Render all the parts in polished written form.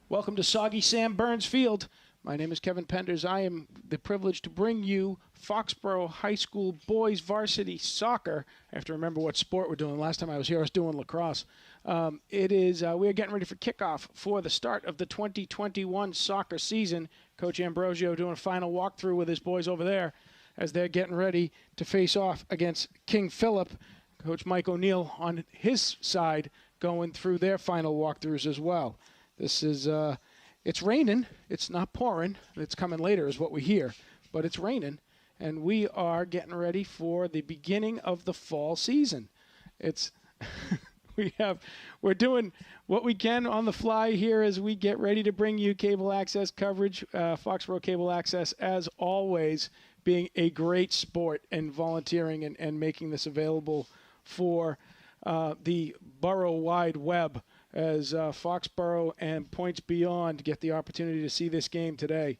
Welcome to Soggy Sam Burns Field. My name is Kevin Penders. I am the privilege to bring you Foxboro High School boys varsity soccer. I have to remember what sport we're doing. Last time I was here, I was doing lacrosse. We are getting ready for kickoff for the start of the 2021 soccer season. Coach Ambrosio doing a final walkthrough with his boys over there as they're getting ready to face off against King Philip. Coach Mike O'Neill on his side going through their final walkthroughs as well. This is, it's raining. It's not pouring. It's coming later is what we hear. But it's raining, and we are getting ready for the beginning of the fall season. It's we're doing what we can on the fly here as we get ready to bring you cable access coverage. Foxboro Cable Access, as always, being a great sport and volunteering and making this available for the borough-wide web, as Foxboro and Points Beyond get the opportunity to see this game today.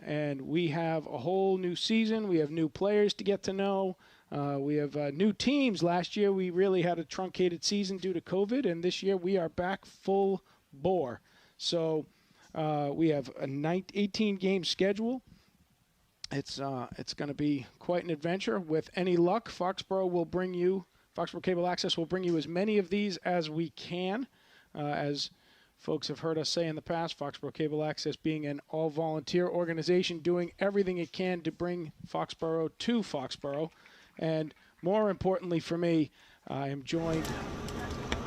And we have a whole new season. We have new players to get to know. We have new teams. Last year we really had a truncated season due to COVID, and this year we are back full bore. So we have a 18-game schedule. It's going to be quite an adventure. With any luck, Foxboro Cable Access will bring you as many of these as we can. As folks have heard us say in the past, Foxboro Cable Access being an all-volunteer organization doing everything it can to bring Foxboro to Foxboro. And more importantly for me, I am joined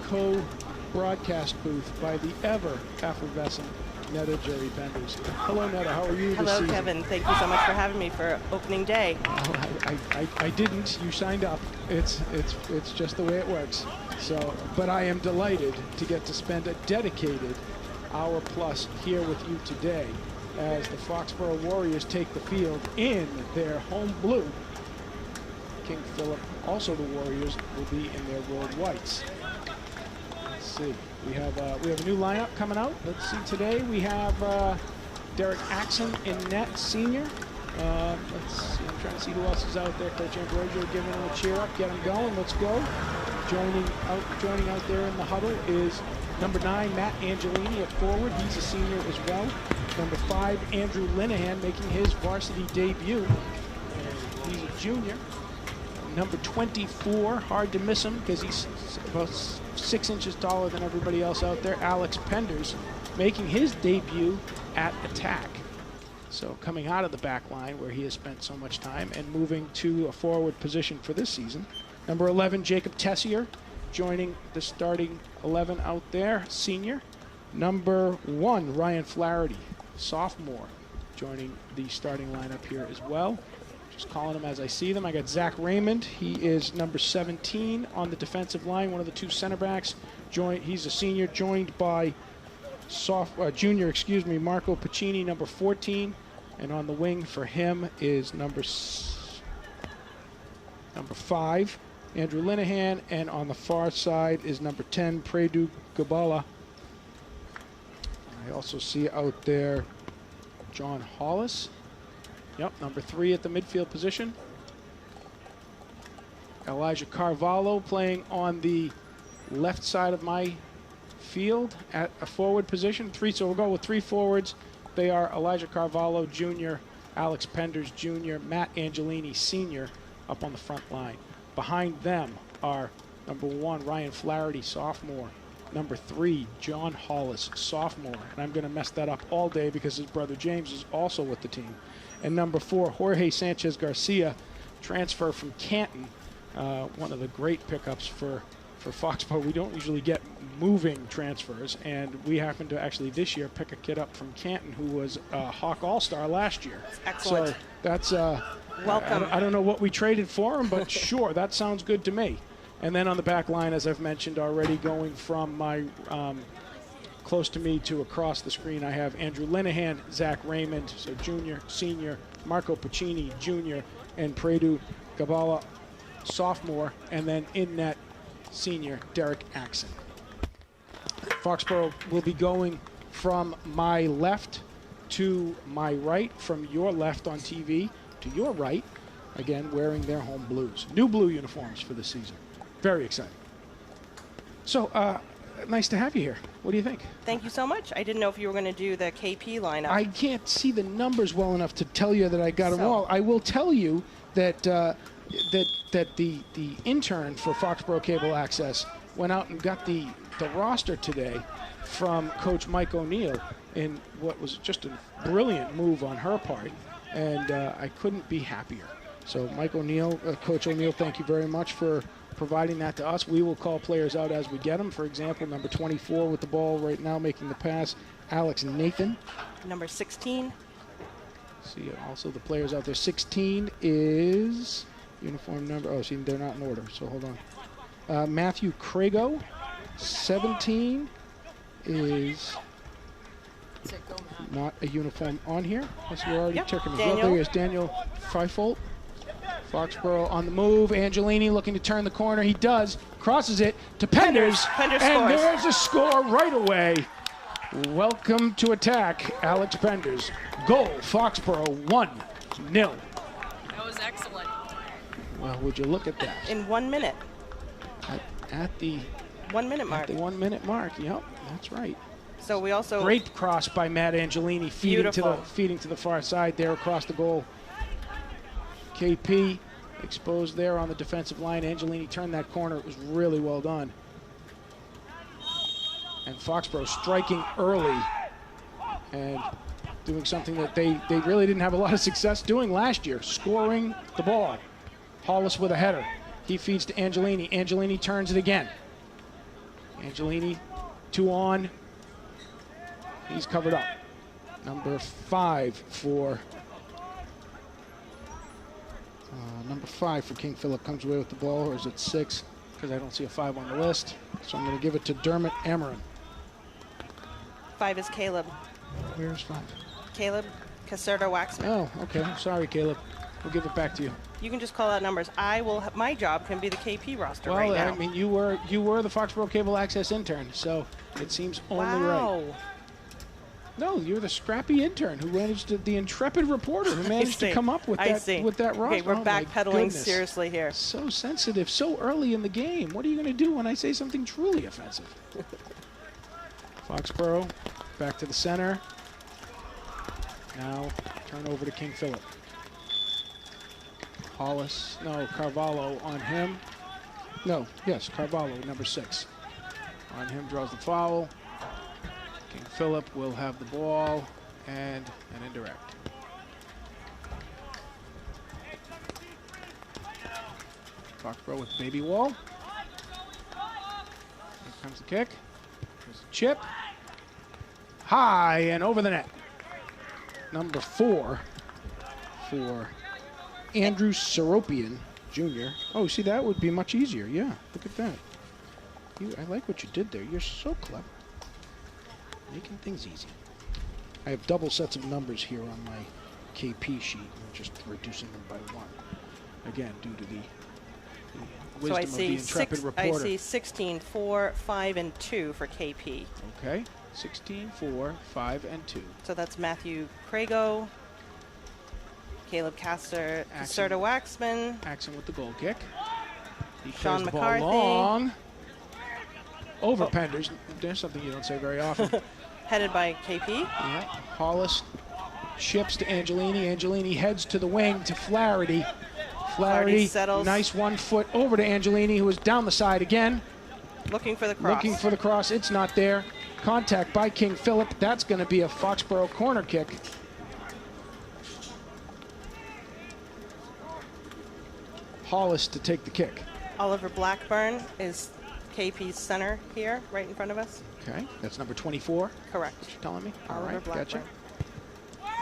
co-broadcast booth by the ever-effervescent Netta Jerry Penders. Hello, Netta. How are you this season? Hello, Kevin. Thank you so much for having me for opening day. I didn't. You signed up. It's just the way it works. So, but I am delighted to get to spend a dedicated hour plus here with you today as the Foxboro Warriors take the field in their home blue. King Philip, also the Warriors, will be in their road whites. Let's see. We have a new lineup coming out. Let's see. Today we have Derek Axon in net, senior. Let's see. I'm trying to see who else is out there. Coach Ambrosio giving him a cheer up, get him going. Let's go. Joining out there in the huddle is number 9, Matt Angelini at forward. He's a senior as well. Number 5, Andrew Linehan making his varsity debut. He's a junior. Number 24, hard to miss him because he's about 6 inches taller than everybody else out there. Alex Penders making his debut at attack. So coming out of the back line where he has spent so much time and moving to a forward position for this season. Number 11, Jacob Tessier, joining the starting 11 out there, senior. Number 1, Ryan Flaherty, sophomore, joining the starting lineup here as well. Just calling them as I see them. I got Zach Raymond. He is number 17 on the defensive line, one of the 2 center backs. He's a senior, joined by junior, Marco Pacini, number 14. And on the wing for him is number 5, Andrew Linehan. And on the far side is number 10, Predu Gabala. I also see out there John Hollis. Yep, number 3 at the midfield position. Elijah Carvalho playing on the left side of my field at a forward position. So we'll go with 3 forwards. They are Elijah Carvalho, Jr., Alex Penders, Jr., Matt Angelini, Sr., up on the front line. Behind them are number 1, Ryan Flaherty, sophomore. Number 3, John Hollis, sophomore. And I'm going to mess that up all day because his brother James is also with the team. And number 4, Jorge Sanchez Garcia, transfer from Canton. One of the great pickups for Foxboro. We don't usually get moving transfers, and we happened to actually this year pick a kid up from Canton who was a Hawk All-Star last year. Excellent. So that's welcome. I don't know what we traded for him, but sure, that sounds good to me. And then on the back line, as I've mentioned already, going from my close to me to across the screen, I have Andrew Linehan, Zach Raymond, so junior, senior, Marco Pacini, junior, and Predu Gabala, sophomore, and then in net, senior Derek Axon. Foxboro will be going from my left to my right, from your left on TV to your right, again wearing their home blues. New blue uniforms for the season. Very exciting. So nice to have you here. What do you think? Thank you so much. I didn't know if you were going to do the KP lineup. I can't see the numbers well enough to tell you that I got them So- all. I will tell you that that the intern for Foxboro Cable Access went out and got the roster today from Coach Mike O'Neill in what was just a brilliant move on her part, and I couldn't be happier. So Mike O'Neill, Coach O'Neill, thank you very much for providing that to us. We will call players out as we get them. For example, number 24 with the ball right now making the pass, Alex Nathan. Number 16. See also the players out there. 16 is uniform number. Oh, see, they're not in order, so hold on. Matthew Crago. 17 is not a uniform on here. Yes, we're already checking it. Daniel. There is Daniel Feifolt. Foxboro on the move. Angelini looking to turn the corner. He does. Crosses it to Penders. Penders and scores. there's a score right away. Welcome to attack, Alex Penders. Goal, Foxboro 1-0. That was excellent. Well, would you look at that? In 1 minute. At the 1 minute mark. the 1 minute mark. Yep, that's right. So we also Great cross by Matt Angelini, Beautiful. feeding to the far side there across the goal. KP exposed there on the defensive line. Angelini turned that corner. It was really well done. And Foxboro striking early and doing something that they really didn't have a lot of success doing last year, scoring the ball. Hollis with a header. He feeds to Angelini. Angelini turns it again. Angelini, 2 on. He's covered up. Number 5 for King Philip comes away with the ball, or is it 6? Because I don't see a 5 on the list. So I'm going to give it to Dermot Amarin. 5 is Caleb. Where's 5? Caleb Caserta-Waxman. Oh, okay. Sorry, Caleb. We'll give it back to you. You can just call out numbers. My job can be the KP roster Well, right now. I mean, you were the Foxboro Cable Access intern, so it seems only wow. right. No, you're the scrappy intern who managed the intrepid reporter who managed to come up with that roster. Okay, we're Oh, my backpedaling goodness. seriously here. So sensitive, so early in the game. What are you going to do when I say something truly offensive? Foxboro back to the center. Now turn over to King Philip. Carvalho on him. Carvalho, number 6. On him, draws the foul. King Philip will have the ball and an indirect. Foxboro with the baby wall. Here comes the kick. There's the chip. High and over the net. Number 4 for Andrew Seropian Jr. Oh, see, that would be much easier. Yeah, look at that. I like what you did there. You're so clever. Making things easy. I have double sets of numbers here on my KP sheet. I'm just reducing them by 1. Again, due to the wisdom of the intrepid reporter. I see 16, 4, 5, and 2 for KP. Okay, 16, 4, 5, and 2. So that's Matthew Crago, Caleb Caserta-Waxman, Axon with the goal kick. He Sean plays the McCarthy. ball long. Over Penders. There's something you don't say very often. headed by KP. Yeah. Hollis ships to Angelini. Angelini heads to the wing to Flaherty. Flaherty settles. Nice 1 foot over to Angelini, who is down the side again. Looking for the cross. Looking for the cross. It's not there. Contact by King Philip. That's going to be a Foxboro corner kick. Hollis to take the kick. Oliver Blackburn is KP's center here, right in front of us. Okay, that's number 24. Correct. You're telling me? Oliver All right, Blackburn. gotcha.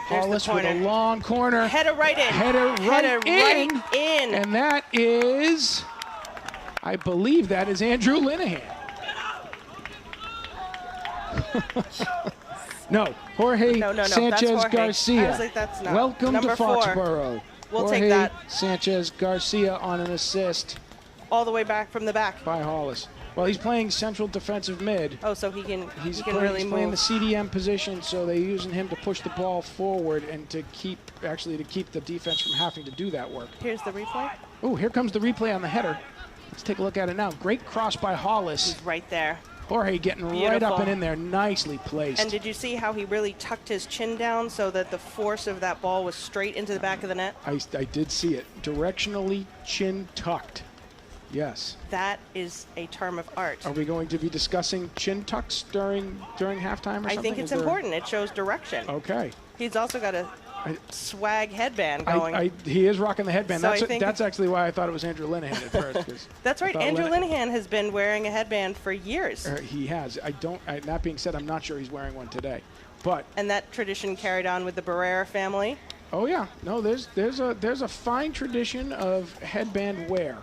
There's Hollis the with a corner. long corner. Header right in. Header right in. And that is, I believe that is Andrew Linehan. No, Jorge No, that's Sanchez Jorge. Garcia. I was like, that's not. Welcome Number to 4. Foxboro. We'll Jorge take that. Sanchez Garcia on an assist All the way back from the back. by Hollis. Well, he's playing central defensive mid. Oh, so he can He's really playing the move. CDM position, so they're using him to push the ball forward and to keep the defense from having to do that work. Here's the replay. Oh, here comes the replay on the header. Let's take a look at it now. Great cross by Hollis. He's right there. Jorge getting right Beautiful. up and in there, nicely placed. And did you see how he really tucked his chin down so that the force of that ball was straight into the back of the net? I did see it. Directionally chin tucked. Yes. That is a term of art. Are we going to be discussing chin tucks during halftime or something? I think it's important. It shows direction. Okay. He's also got a swag headband going. He is rocking the headband. So That's actually why I thought it was Andrew Linehan at first. 'Cause that's right. Andrew Linehan has been wearing a headband for years. He has. That being said, I'm not sure he's wearing one today. And that tradition carried on with the Barrera family. Oh yeah. No, there's a fine tradition of headband wear.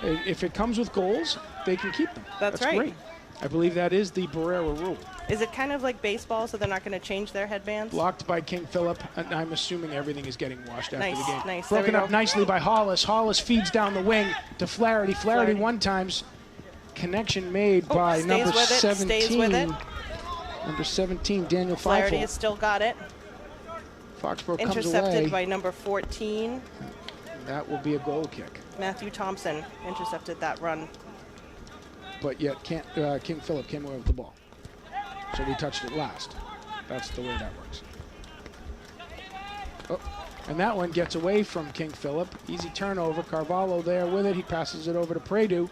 If it comes with goals, they can keep them. That's right. Great. I believe that is the Barrera rule. Is it kind of like baseball, so they're not going to change their headbands? Blocked by King Philip, and I'm assuming everything is getting washed after the game. Nice. Broken up nicely by Hollis. Hollis feeds down the wing to Flaherty. Flaherty one times. Connection made by number 17. Stays with it. Number 17, Daniel Flaherty Feifel. has still got it. Foxboro comes away. Intercepted by number 14. That will be a goal kick. Matthew Thompson intercepted that run. But yet King Philip came away with the ball. So we touched it last. That's the way that works. Oh, and that one gets away from King Philip. Easy turnover. Carvalho there with it. He passes it over to Predu.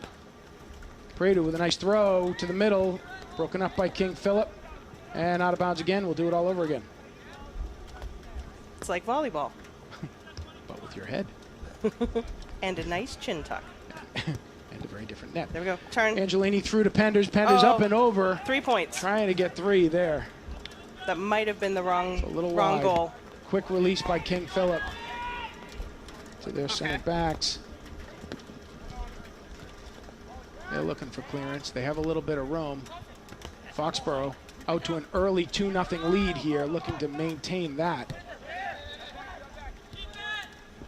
Predu with a nice throw to the middle. Broken up by King Philip. And out of bounds again. We'll do it all over again. It's like volleyball. But with your head. And a nice chin tuck. And a very different net. There we go. Turn. Angelini through to Penders. Penders up and over. 3 points. Trying to get 3 there. That might have been the wrong wide. goal. Quick release by King Philip to their center backs. They're looking for clearance. They have a little bit of room. Foxboro out to an early 2-0 lead here, looking to maintain that.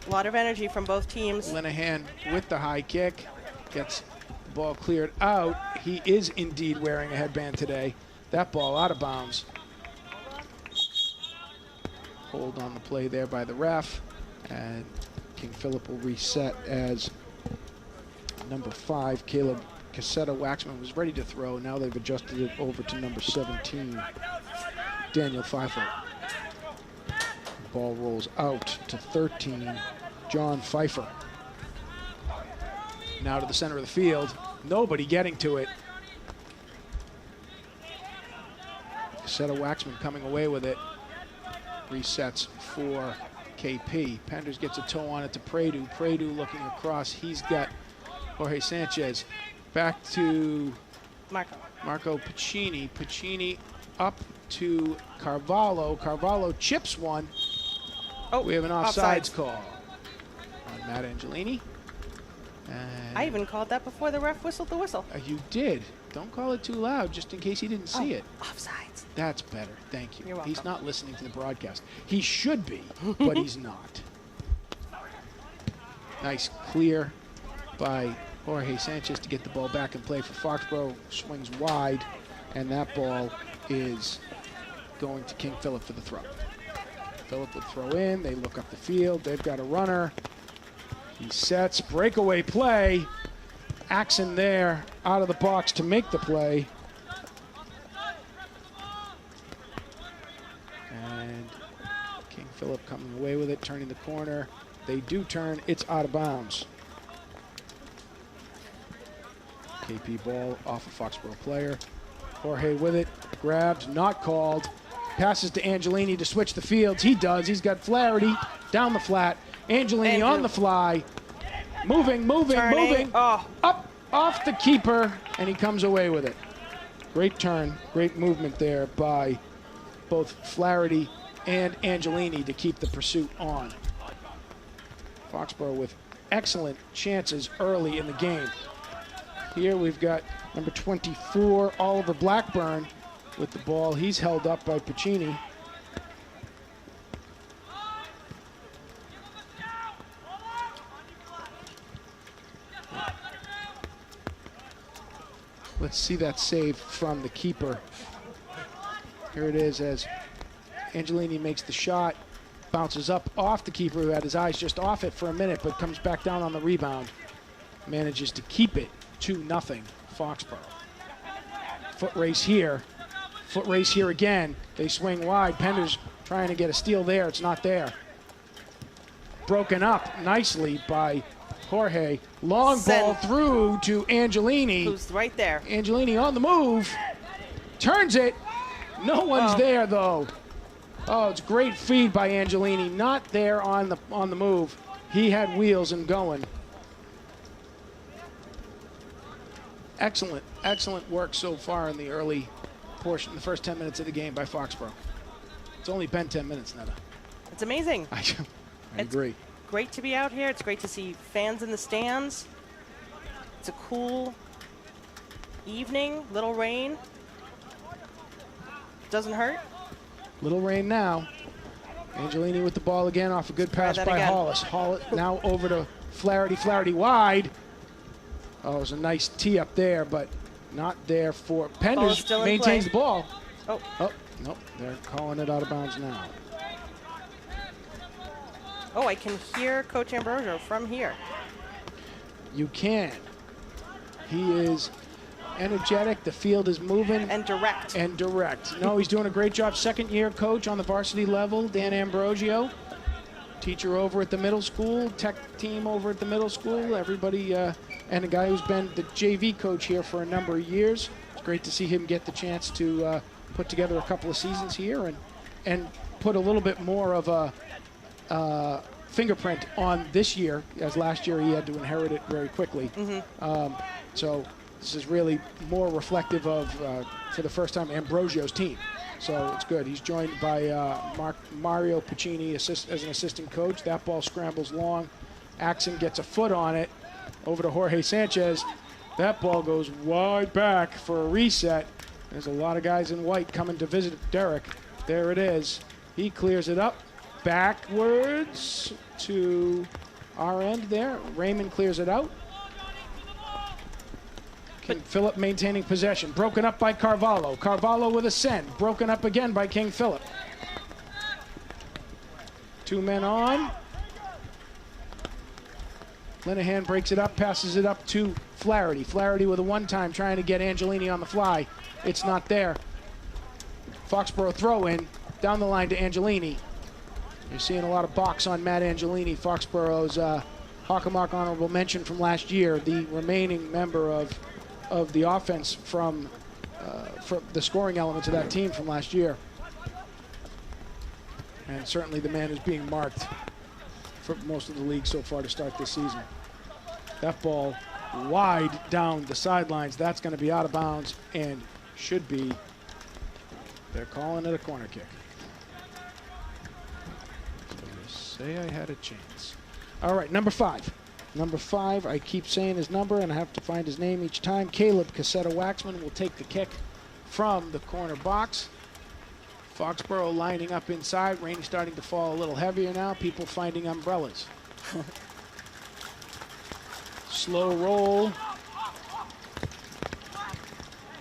A lot of energy from both teams. Linehan with the high kick. Gets the ball cleared out. He is indeed wearing a headband today. That ball out of bounds. Hold on the play there by the ref. And King Philip will reset as number 5, Caleb Cassetta-Waxman, was ready to throw. Now they've adjusted it over to number 17, Daniel Feifel. Ball rolls out to 13, John Pfeiffer. Now to the center of the field. Nobody getting to it. Cassetta-Waxman coming away with it. Resets for KP. Penders gets a toe on it to Predu. Predu looking across. He's got Jorge Sanchez. Back to Marco Pacini. Pacini up to Carvalho. Carvalho chips one. Oh, we have an offsides call on Matt Angelini. And I even called that before the ref whistled the whistle. You did. Don't call it too loud, just in case he didn't see it. Offsides. That's better. Thank you. You're welcome. He's not listening to the broadcast. He should be, but he's not. Nice clear by Jorge Sanchez to get the ball back and play for Foxboro. Swings wide, and that ball is going to King Philip for the throw. Philip would throw in. They look up the field. They've got a runner. He sets. Breakaway play. Axon there out of the box to make the play. And King Philip coming away with it, turning the corner. They do turn. It's out of bounds. KP ball off a Foxboro player. Jorge with it. Grabbed, not called. Passes to Angelini to switch the fields. He does. He's got Flaherty down the flat. Angelini on the fly. Moving. Oh. Up off the keeper, and he comes away with it. Great turn, great movement there by both Flaherty and Angelini to keep the pursuit on. Foxboro with excellent chances early in the game. Here we've got number 24, Oliver Blackburn, with the ball. He's held up by Pacini. Let's see that save from the keeper. Here it is as Angelini makes the shot, bounces up off the keeper who had his eyes just off it for a minute, but comes back down on the rebound. Manages to keep it 2-0 Foxboro. Foot race here. Foot race here again. They swing wide. Pender's trying to get a steal there. It's not there. Broken up nicely by Jorge. Long ball through to Angelini. Who's right there. Angelini on the move. Turns it. No one's there, though. Oh, it's great feed by Angelini. Not there on the move. He had wheels and going. Excellent, excellent work so far in the early portion, the first 10 minutes of the game by Foxboro. It's only been 10 minutes, Netta. It's amazing. I agree. Great to be out here. It's great to see fans in the stands. It's a cool evening. Little rain. Doesn't hurt. Little rain now. Angelini with the ball again off a good pass by Hollis. Hollis now over to Flaherty. Flaherty wide. Oh, it was a nice tee up there, but not there for Penders. Maintains the ball. Oh, nope. They're calling it out of bounds now. Oh, I can hear Coach Ambrosio from here. You can. He is energetic. The field is moving. And direct. And direct. No, he's doing a great job. Second-year coach on the varsity level, Dan Ambrosio. Teacher over at the middle school, tech team over at the middle school. Everybody, and a guy who's been the JV coach here for a number of years. It's great to see him get the chance to put together a couple of seasons here and put a little bit more of a fingerprint on this year, as last year he had to inherit it very quickly. So this is really more reflective of, for the first time, Ambrosio's team. So it's good. He's joined by Mario Puccini as an assistant coach. That ball scrambles long. Axon gets a foot on it. Over to Jorge Sanchez. That ball goes wide back for a reset. There's a lot of guys in white coming to visit Derek. There it is. He clears it up. Backwards to our end there. Raymond clears it out. King Philip maintaining possession. Broken up by Carvalho. Carvalho with a send. Broken up again by King Philip. 2 men on. Linehan breaks it up, passes it up to Flaherty. Flaherty with a one-time trying to get Angelini on the fly. It's not there. Foxboro throw in down the line to Angelini. You're seeing a lot of box on Matt Angelini, Foxboro's Hockomock honorable mention from last year, the remaining member of the offense from the scoring elements of that team from last year. And certainly the man who's being marked for most of the league so far to start this season. That ball wide down the sidelines. That's going to be out of bounds and should be. They're calling it a corner kick. So say I had a chance. All right, number 5. Number 5, I keep saying his number, and I have to find his name each time. Caleb Cassetta-Waxman will take the kick from the corner box. Foxboro lining up inside. Rain starting to fall a little heavier now. People finding umbrellas. Slow roll.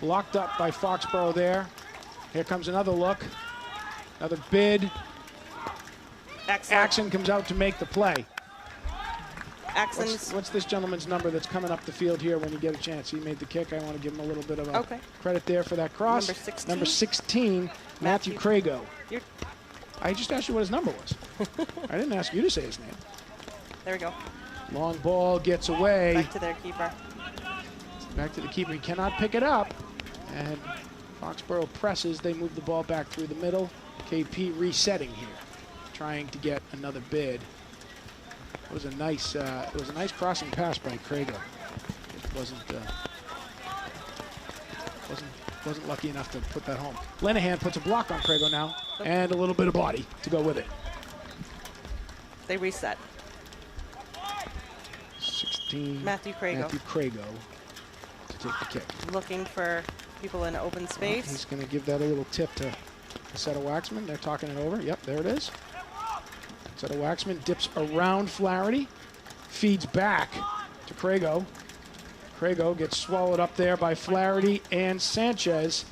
Blocked up by Foxboro there. Here comes another look. Another bid. Axon comes out to make the play. What's this gentleman's number that's coming up the field here when you get a chance? He made the kick. I want to give him a little bit of a credit there for that cross. Number 16, Matthew Crago. I just asked you what his number was. I didn't ask you to say his name. There we go. Long ball gets away. Back to their keeper. Back to the keeper. He cannot pick it up. And Foxboro presses. They move the ball back through the middle. KP resetting here, trying to get another bid. It was a nice crossing pass by Crago. It wasn't lucky enough to put that home. Linehan puts a block on Crago now, and a little bit of body to go with it. They reset. 16. Matthew Crago to take the kick. Looking for people in open space. He's going to give that a little tip to Cassetta-Waxman. They're talking it over. Yep, there it is. Waxman dips around Flaherty, feeds back to Crago. Crago gets swallowed up there by Flaherty and Sanchez.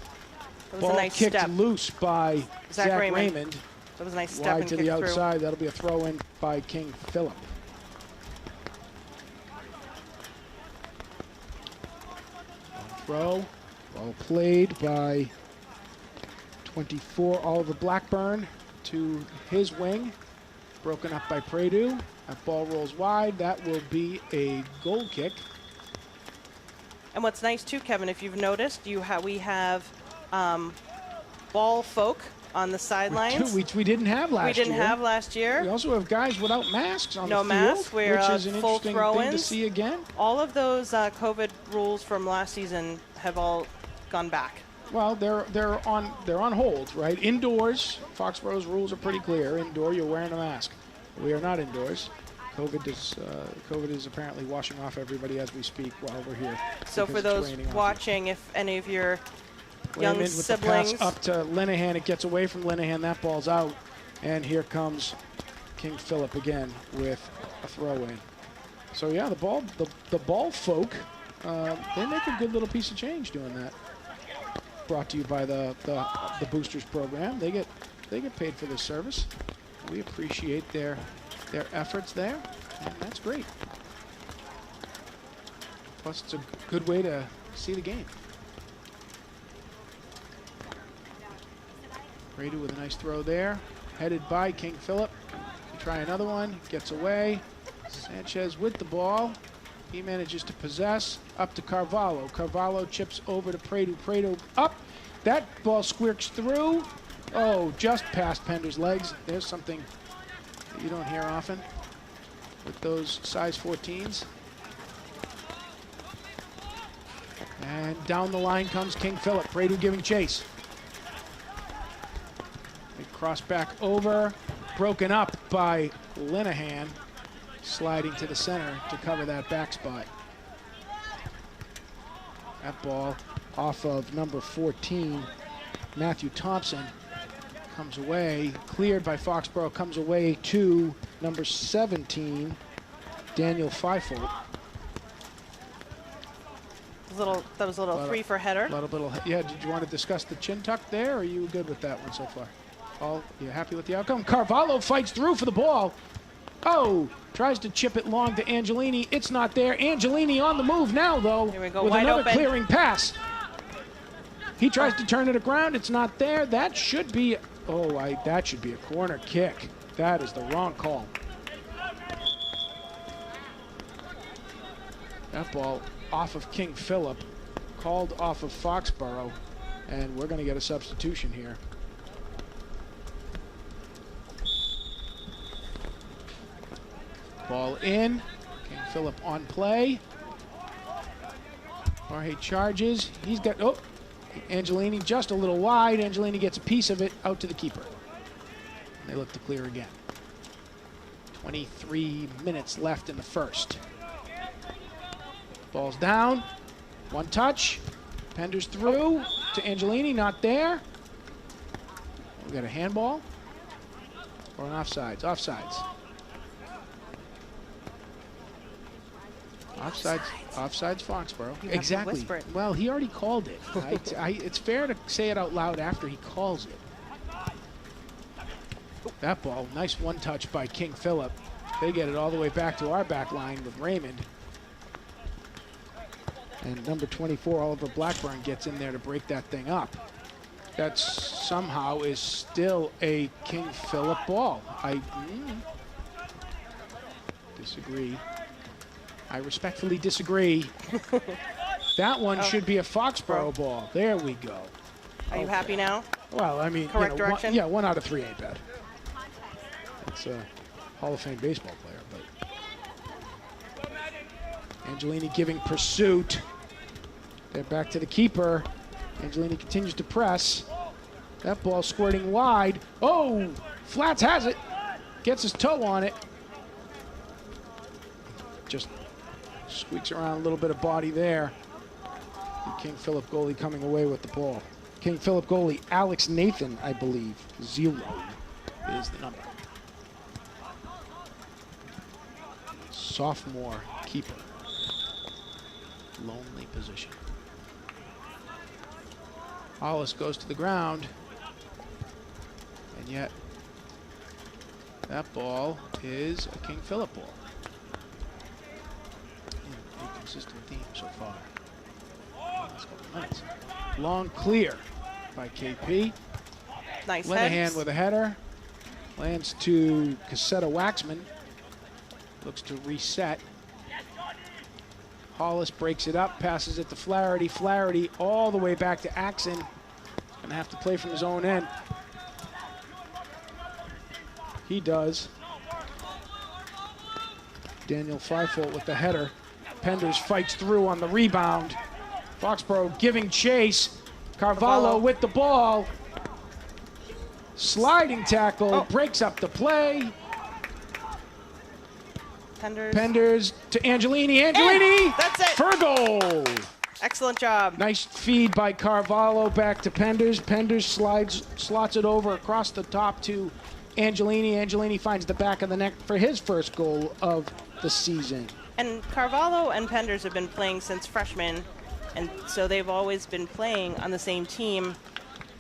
Ball kicked loose by Zach Raymond. That was a nice step wide to the outside. That'll be a throw in by King Philip. Throw. Ball played by 24, Oliver Blackburn to his wing. Broken up by Pradu. That ball rolls wide. That will be a goal kick. And what's nice too, Kevin, if you've noticed, we have ball folk on the sidelines. Which we didn't have last year. We didn't have last year. We also have guys without masks on the field. No masks. We're which is an full interesting throw-ins. thing to see again. All of those COVID rules from last season have all gone back. Well, they're on hold, right? Indoors, Foxboro's rules are pretty clear. Indoor, you're wearing a mask. We are not indoors. COVID is apparently washing off everybody as we speak while we're here. So for those watching, if any of your young Raymond siblings. with the pass up to Linehan. It gets away from Linehan. That ball's out. And here comes King Philip again with a throw-in. So yeah, the ball folk, they make a good little piece of change doing that. Brought to you by the Boosters program. They get paid for this service. We appreciate their efforts there, and that's great. Plus, it's a good way to see the game. Pradu with a nice throw there, headed by King Philip. Try another one, gets away. Sanchez with the ball. He manages to possess, up to Carvalho. Carvalho chips over to Pradu. Pradu up. That ball squirks through. Oh, just past Pender's legs. There's something that you don't hear often with those size 14s. And down the line comes King Philip. Pradu giving chase. Big cross back over. Broken up by Linehan. Sliding to the center to cover that back spot. That ball off of number 14, Matthew Thompson, comes away, cleared by Foxboro, comes away to number 17, Daniel Fifold. That was a little free for header. Yeah, did you want to discuss the chin tuck there, or are you good with that one so far? Paul, you happy with the outcome? Carvalho fights through for the ball. Oh, tries to chip it long to Angelini. It's not there. Angelini on the move now, though, Here we go, with wide another open. clearing pass. He tries to turn it around. It's not there. That should be, that should be a corner kick. That is the wrong call. That ball off of King Philip, called off of Foxboro, and we're going to get a substitution here. Ball in. King Philip on play. Jorge charges. He's got, Angelini just a little wide. Angelini gets a piece of it out to the keeper. And they look to clear again. 23 minutes left in the first. Ball's down. One touch. Pender's through to Angelini. Not there. We got a handball or an offsides? Offsides. Offsides Foxboro. Exactly. Well, he already called it. It's fair to say it out loud after he calls it. That ball, nice one touch by King Philip. They get it all the way back to our back line with Raymond. And number 24, Oliver Blackburn, gets in there to break that thing up. That somehow is still a King Philip ball. I disagree. I respectfully disagree. That one should be a Foxboro ball. There we go. Are you happy now? Well, I mean, correct direction? 1 out of 3 ain't bad. It's a Hall of Fame baseball player, but Angelini giving pursuit. They're back to the keeper. Angelini continues to press. That ball squirting wide. Oh, Flats has it. Gets his toe on it. Just squeaks around a little bit of body there. The King Philip goalie coming away with the ball. King Philip goalie Alex Nathan, I believe. 0 is the number. Sophomore keeper. Lonely position. Hollis goes to the ground. And yet, that ball is a King Philip ball. A consistent theme so far. last couple minutes. Long clear by KP. Nice Linehan heads. with a header. Lands to Cassetta Waxman. Looks to reset. Hollis breaks it up, passes it to Flaherty. Flaherty all the way back to Axon. Gonna have to play from his own end. He does. Daniel Fifold with the header. Penders fights through on the rebound. Foxboro giving chase. Carvalho with the ball. Sliding tackle, breaks up the play. Penders to Angelini. Angelini! That's it. For a goal. Excellent job. Nice feed by Carvalho back to Penders. Penders slots it over across the top to Angelini. Angelini finds the back of the net for his first goal of the season. And Carvalho and Penders have been playing since freshmen, and so they've always been playing on the same team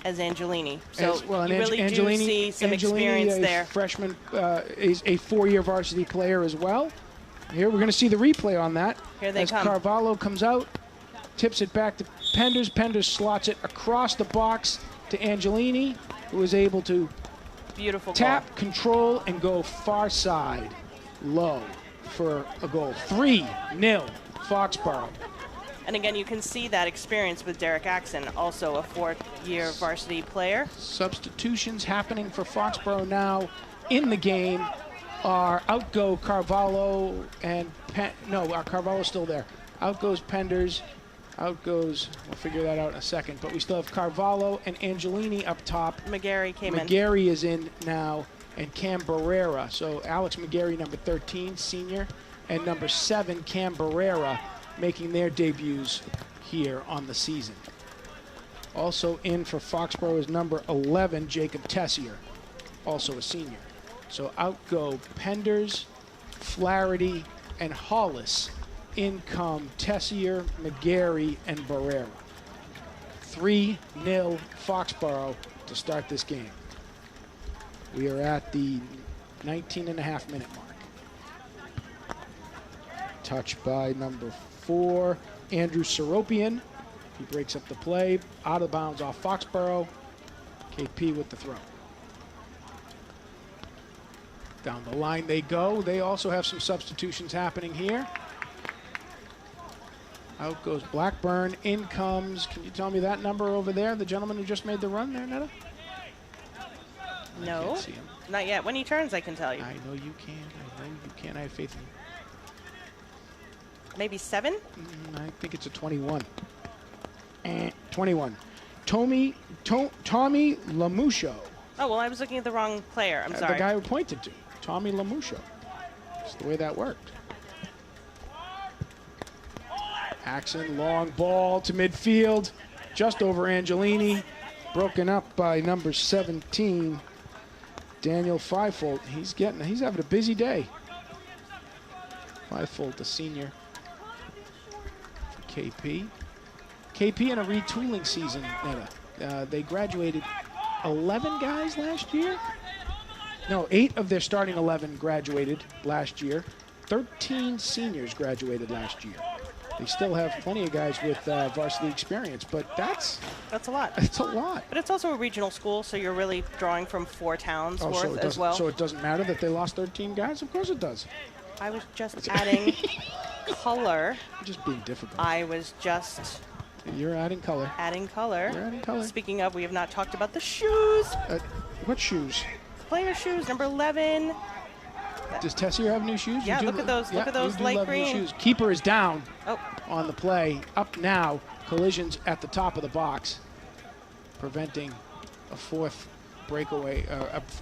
as Angelini. So you really do see some experience there. Freshman is a 4-year varsity player as well. Here we're going to see the replay on that. Here they as come. Carvalho comes out, tips it back to Penders. Penders slots it across the box to Angelini, who is able to Beautiful tap, goal. control, and go far side, low for a goal. 3-0 Foxboro. And again, you can see that experience with Derek Axon, also a 4th-year varsity player. Substitutions happening for Foxboro now in the game are out go Carvalho and Carvalho's still there. Out goes Penders, out goes, we'll figure that out in a second, but we still have Carvalho and Angelini up top. McGarry came in. McGarry is in now, and Cam Barrera. So Alex McGarry, number 13, senior, and number 7, Cam Barrera, making their debuts here on the season. Also in for Foxboro is number 11, Jacob Tessier, also a senior. So out go Penders, Flaherty, and Hollis. In come Tessier, McGarry, and Barrera. 3-0 Foxboro to start this game. We are at the 19.5-minute mark. Touch by number 4, Andrew Seropian. He breaks up the play, out of bounds off Foxboro. KP with the throw. Down the line they go. They also have some substitutions happening here. Out goes Blackburn. In comes, can you tell me that number over there? The gentleman who just made the run there, Netta? No, I can't see him. not yet. When he turns, I can tell you. I know you can. I know you can. I have faith in you. Maybe 7? I think it's a 21. 21. Tommy Lamusho. Oh, well, I was looking at the wrong player. I'm sorry. The guy who pointed to. Tommy Lamusho. That's the way that worked. Axon, long ball to midfield. Just over Angelini. Broken up by number 17, Daniel Fifold. He's having a busy day. Fifold, the senior. For KP. KP in a retooling season, Netta. They graduated 11 guys last year. No, 8 of their starting 11 graduated last year. 13 seniors graduated last year. They still have plenty of guys with varsity experience, but that's a lot. It's a lot. But it's also a regional school, so you're really drawing from 4 towns worth as well. So it doesn't matter that they lost 13 guys? Of course it does. I was just adding color. I'm just being difficult. I was just... You're adding color. Adding color. You're adding color. Speaking of, we have not talked about the shoes. What shoes? Player shoes, number 11. Does Tessier have new shoes? Yeah, look at those. Look at those light green. New shoes. Keeper is down Oh. on the play. Up now. Collisions at the top of the box, preventing a 4th breakaway,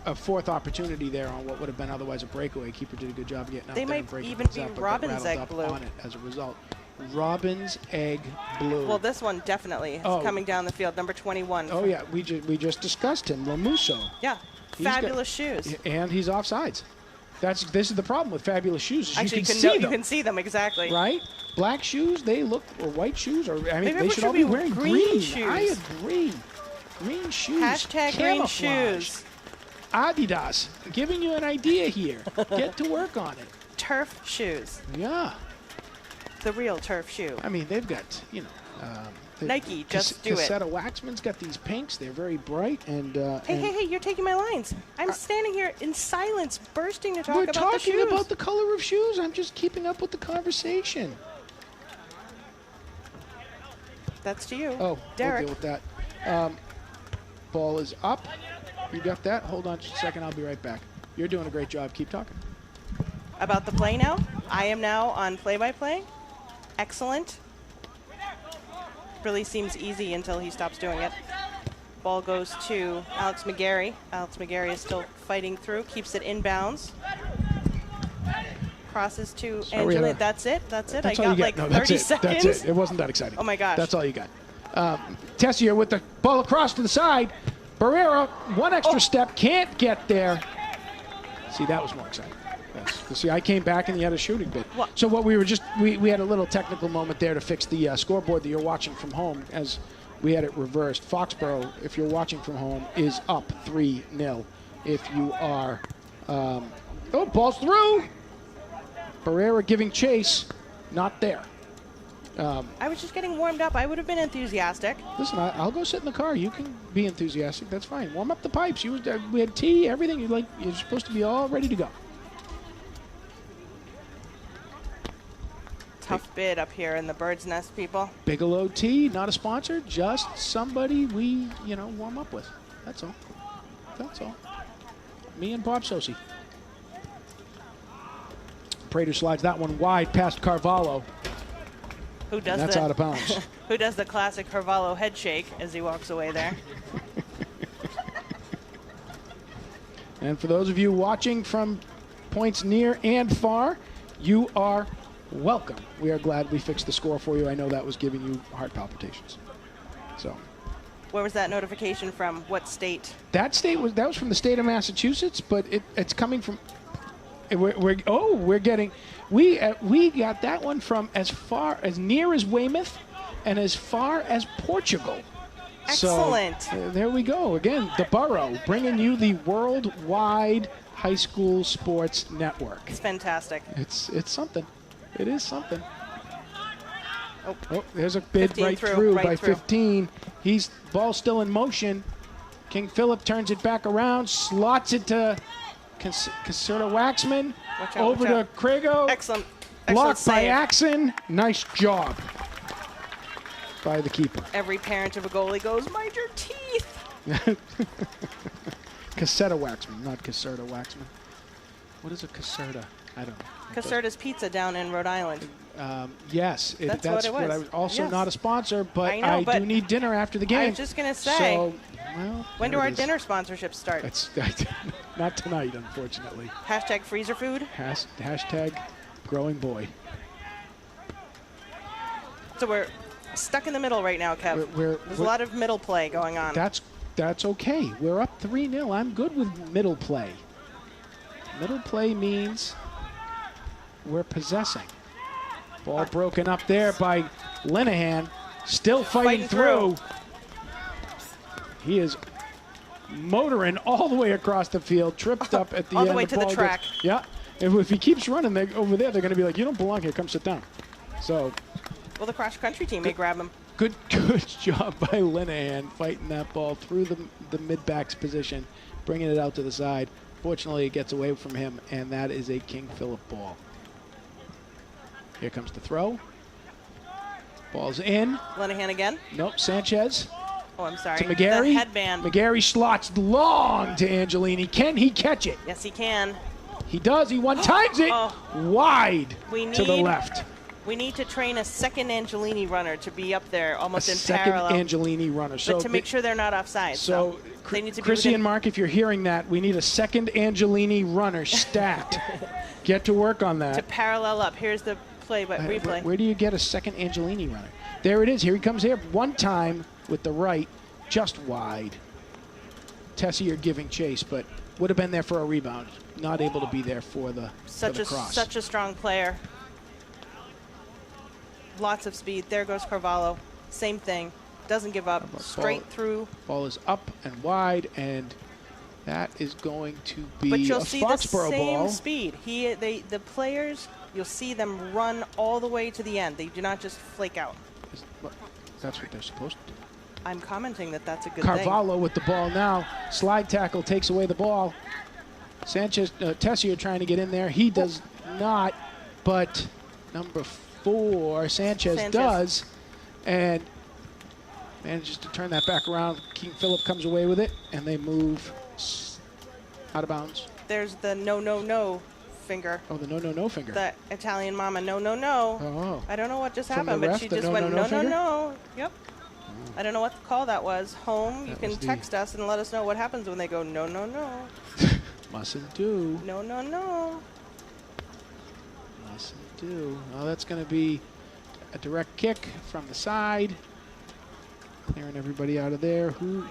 a 4th opportunity there on what would have been otherwise a breakaway. Keeper did a good job getting out there and breaking even things be up, but Robin's rattled egg up blue. on it as a result. Robin's egg blue. Well, this one definitely is coming down the field. Number 21. Oh yeah, we just discussed him, Lamuso. Yeah, fabulous shoes. And he's offsides. This is the problem with fabulous shoes. Is Actually, you can see them exactly. Right? Black shoes, they look, or white shoes, or I mean, Maybe they should all be wearing green shoes. I agree. Green shoes. Hashtag camouflage. green shoes. Adidas, giving you an idea here. Get to work on it. Turf shoes. Yeah. The real turf shoe. I mean, they've got, Nike, just do it. Cassetta Waxman's got these pinks. They're very bright. And hey, you're taking my lines. I'm standing here in silence, bursting to talk about the shoes. We're talking about the color of shoes. I'm just keeping up with the conversation. That's to you. Oh, Derek. we'll deal with that. Ball is up. You got that? Hold on just a second. I'll be right back. You're doing a great job. Keep talking. About the play now. I am now on play-by-play. Excellent. Really seems easy until he stops doing it. Ball goes to Alex McGarry. Alex McGarry is still fighting through, keeps it inbounds. Crosses to Angela. That's it. I got like 30 seconds. That's it. It wasn't that exciting. Oh my gosh. That's all you got. Tessier with the ball across to the side. Barrera, one extra step, can't get there. See, that was more exciting. Yes. See, I came back and he had a shooting bit. So what we had a little technical moment there to fix the scoreboard that you're watching from home as we had it reversed. Foxboro, if you're watching from home, is up 3-0. If you are, ball's through. Barrera giving chase, not there. I was just getting warmed up. I would have been enthusiastic. Listen, I'll go sit in the car. You can be enthusiastic. That's fine. Warm up the pipes. We had tea, everything. You're supposed to be all ready to go. Tough bid up here in the Bird's Nest, people. Bigelow Tea, not a sponsor, just somebody we, warm up with. That's all. That's all. Me and Bob Sosi. Prater slides that one wide past Carvalho. Who does that's out of bounds. Who does the classic Carvalho head shake as he walks away there? And for those of you watching from points near and far, you are welcome. We are glad we fixed the score for you. I know that was giving you heart palpitations. So, where was that notification from? What state? That was from the state of Massachusetts, but it's coming from. We got that one from as near as Weymouth and as far as Portugal. Excellent. So, there we go. Again, the Borough bringing you the worldwide high school sports network. It's fantastic. It's something. It is something. Oh, there's a bid right through by 15. Ball still in motion. King Philip turns it back around, slots it to Caserta Waxman. Over to Crago. Excellent. Blocked by Axon. Nice job by the keeper. Every parent of a goalie goes, mind your teeth. Caserta Waxman, not Caserta Waxman. What is a Caserta? I don't know. Caserta's Pizza down in Rhode Island. Yes, that's what it was. I was also not a sponsor, but I do need dinner after the game. I was just going to say, so, well, when do our dinner sponsorships start? Not tonight, unfortunately. Hashtag freezer food. Hashtag growing boy. So we're stuck in the middle right now, Kev. There's a lot of middle play going on. That's okay. We're up 3-0. I'm good with middle play. Middle play means we're possessing. Ball broken up there by Linehan. Still fighting through. He is motoring all the way across the field, tripped up at the all end. All the way to the track. Yeah. If he keeps running over there, they're going to be like, you don't belong here. Come sit down. So. Well, the cross-country team may grab him. Good job by Linehan fighting that ball through the mid-back's position, bringing it out to the side. Fortunately, it gets away from him, and that is a King Philip ball. Here comes the throw. Ball's in. Linehan again? Nope, Sanchez. Oh, I'm sorry. To McGarry. The headband. McGarry slots long to Angelini. Can he catch it? Yes, he can. He does. He one-times it wide to the left. We need to train a second Angelini runner to be up there almost in A parallel. second Angelini runner. But to make sure they're not offside. So they need to Chrissy and Mark, if you're hearing that, we need a second Angelini runner stacked. Get to work on that. To parallel up. Here's the replay. Where do you get a second Angelini runner? There it is. Here he comes here. One time with the right, just wide. Tessier giving chase, but would have been there for a rebound. Not able to be there for the cross. Such a strong player. Lots of speed. There goes Carvalho. Same thing. Doesn't give up. Straight through. Ball is up and wide, and that is going to be but you'll a see Foxboro the same ball. Speed. The players, you'll see them run all the way to the end. They do not just flake out. That's what they're supposed to do. I'm commenting that that's a good Carvalho with the ball now. Slide tackle takes away the ball. Sanchez, Tessier trying to get in there. He does not, but number 4, Sanchez does, and manages to turn that back around. King Philip comes away with it, and they move out of bounds. There's the no finger. Oh, the no finger. The Italian mama, no. Oh. I don't know what just From happened, the but ref, she the just no, went no, no finger? no. Yep. I don't know what the call that was. Home, you That can was the- text us and let us know what happens when they go no. Mustn't do. No. Mustn't do. Well, that's going to be a direct kick from the side. Clearing everybody out of there. Who?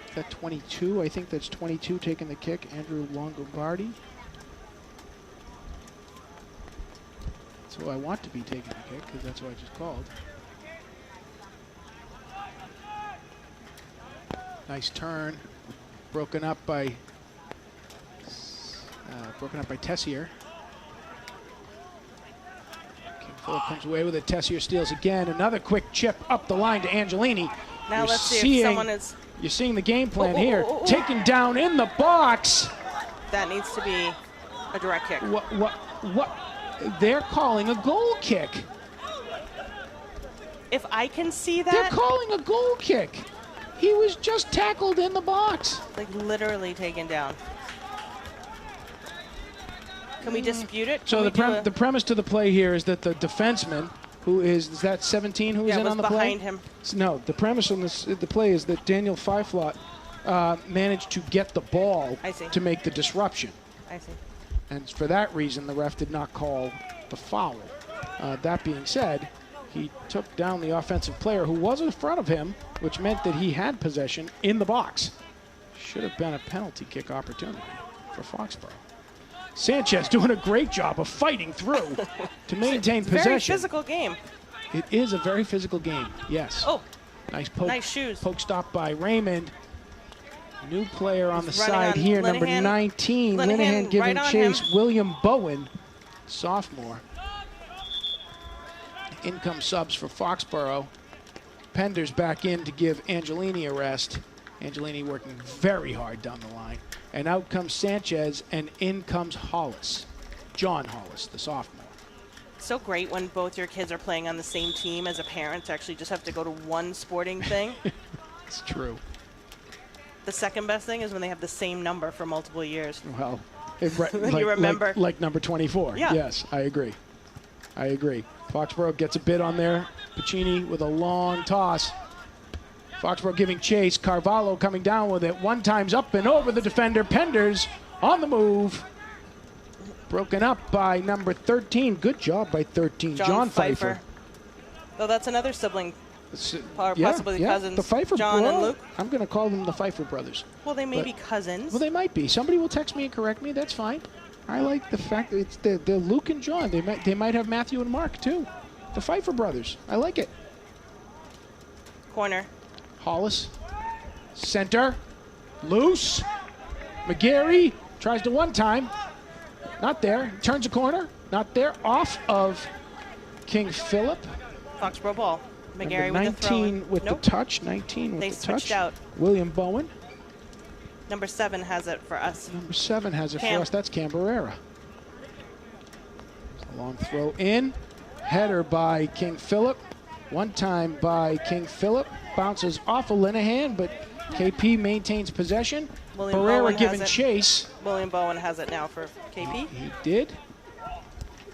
Is that 22? I think that's 22 taking the kick. Andrew Longobardi. That's who I want to be taking the kick because that's who I just called. Nice turn. Broken up by Tessier. King Philip comes away with it. Tessier steals again. Another quick chip up the line to Angelini. Now let's see if someone is... You're seeing the game plan here. Taken down in the box. That needs to be a direct kick. What? They're calling a goal kick. If I can see that... They're calling a goal kick. He was just tackled in the box. Like literally taken down. Can we dispute it? So the premise to the play here is that the defenseman, who is that 17 who was in on the play? behind him. No, the premise on the play is that Daniel Feiflot managed to get the ball to make the disruption. I see. And for that reason, the ref did not call the foul. That being said, he took down the offensive player who was in front of him, which meant that he had possession in the box. Should have been a penalty kick opportunity for Foxboro. Sanchez doing a great job of fighting through to maintain possession. Very physical game. It is a very physical game, yes. Oh, nice poke. Nice shoes. Poke stop by Raymond. New player on the He's running side on here, Linehan. number 19. Linehan Linehan giving right on chase. him. William Bowen, sophomore. In comes subs for Foxboro. Pender's back in to give Angelini a rest. Angelini working very hard down the line. And out comes Sanchez, and in comes Hollis. John Hollis, the sophomore. So great when both your kids are playing on the same team as a parent to actually just have to go to one sporting thing. It's true. The second best thing is when they have the same number for multiple years. Well, You remember. Like number 24. Yeah. Yes, I agree. Foxboro gets a bid on there. Pacini with a long toss. Foxboro giving chase. Carvalho coming down with it. One time's up and over the defender. Penders on the move. Broken up by number 13. Good job by 13. John Pfeiffer. Though that's another sibling. Possibly cousins. The Pfeiffer John and Luke. I'm going to call them the Pfeiffer brothers. Well, they may be cousins. Well, they might be. Somebody will text me and correct me. That's fine. I like the fact that it's they're Luke and John. They might have Matthew and Mark too. The Pfeiffer brothers. I like it. Corner. Hollis. Center. Loose. McGarry tries to one time. Not there. Turns a corner. Not there. Off of King Philip. Foxboro ball. McGarry Number with the throw. 19 with the touch. 19 with They the touch. switched out. William Bowen. Number 7 has it for us. Number 7 has it Cam. for us. That's Cam Barrera. A long throw in. Header by King Philip. One time by King Philip. Bounces off of Linehan, but KP maintains possession. William Barrera Bowen giving has it. chase. William Bowen has it now for KP. He did.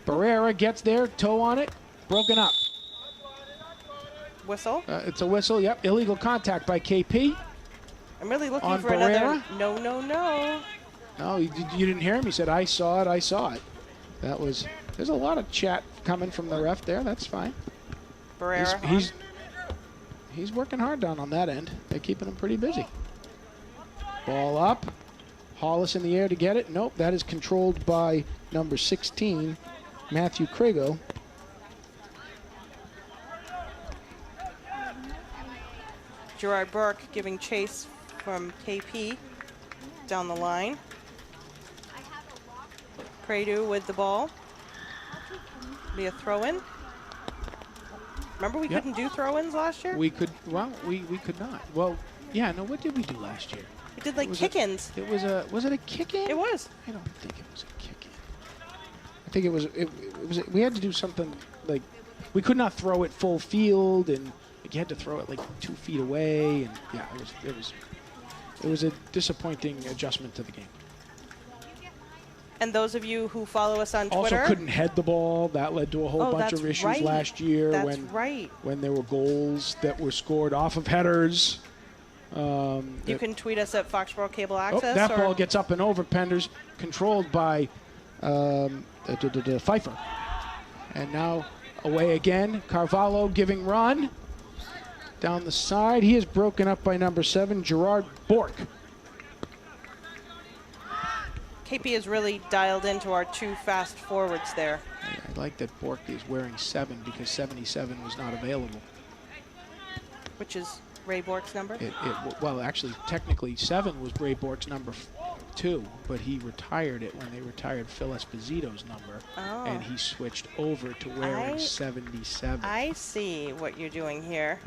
Barrera gets there, toe on it, broken up. Whistle. It's a whistle, yep. Illegal contact by KP. I'm really looking on for Barrera. another no. No, you didn't hear him. He said, I saw it. That was, there's a lot of chat coming from the ref there. That's fine. Barrera. He's working hard down on that end. They're keeping him pretty busy. Ball up. Hollis in the air to get it. Nope, that is controlled by number 16, Matthew Crago. Gerard Burke giving chase from KP down the line. Pradu with the ball. Be a throw-in. Remember we Yep. couldn't do throw-ins last year? We could, well, we could not. Well, yeah, no, what did we do last year? We did like was kick-ins. Was it a kick-in? It was. I don't think it was a kick-in. I think we had to do something like, we could not throw it full field, and you had to throw it like 2 feet away, and yeah, it was a disappointing adjustment to the game. And those of you who follow us on Twitter. Also couldn't head the ball. That led to a whole bunch of issues last year when there were goals that were scored off of headers. You can tweet us at Foxboro Cable Access. That ball gets up and over Penders, controlled by Pfeiffer. And now away again. Carvalho giving run down the side. He is broken up by number 7, Gerard Bork. KP is really dialed into our 2 fast forwards there. I like that Bork is wearing 7 because 77 was not available. Which is Ray Bork's number? Well, actually, technically, 7 was Ray Bork's number 2, but he retired it when they retired Phil Esposito's number, and he switched over to wearing 77. I see what you're doing here.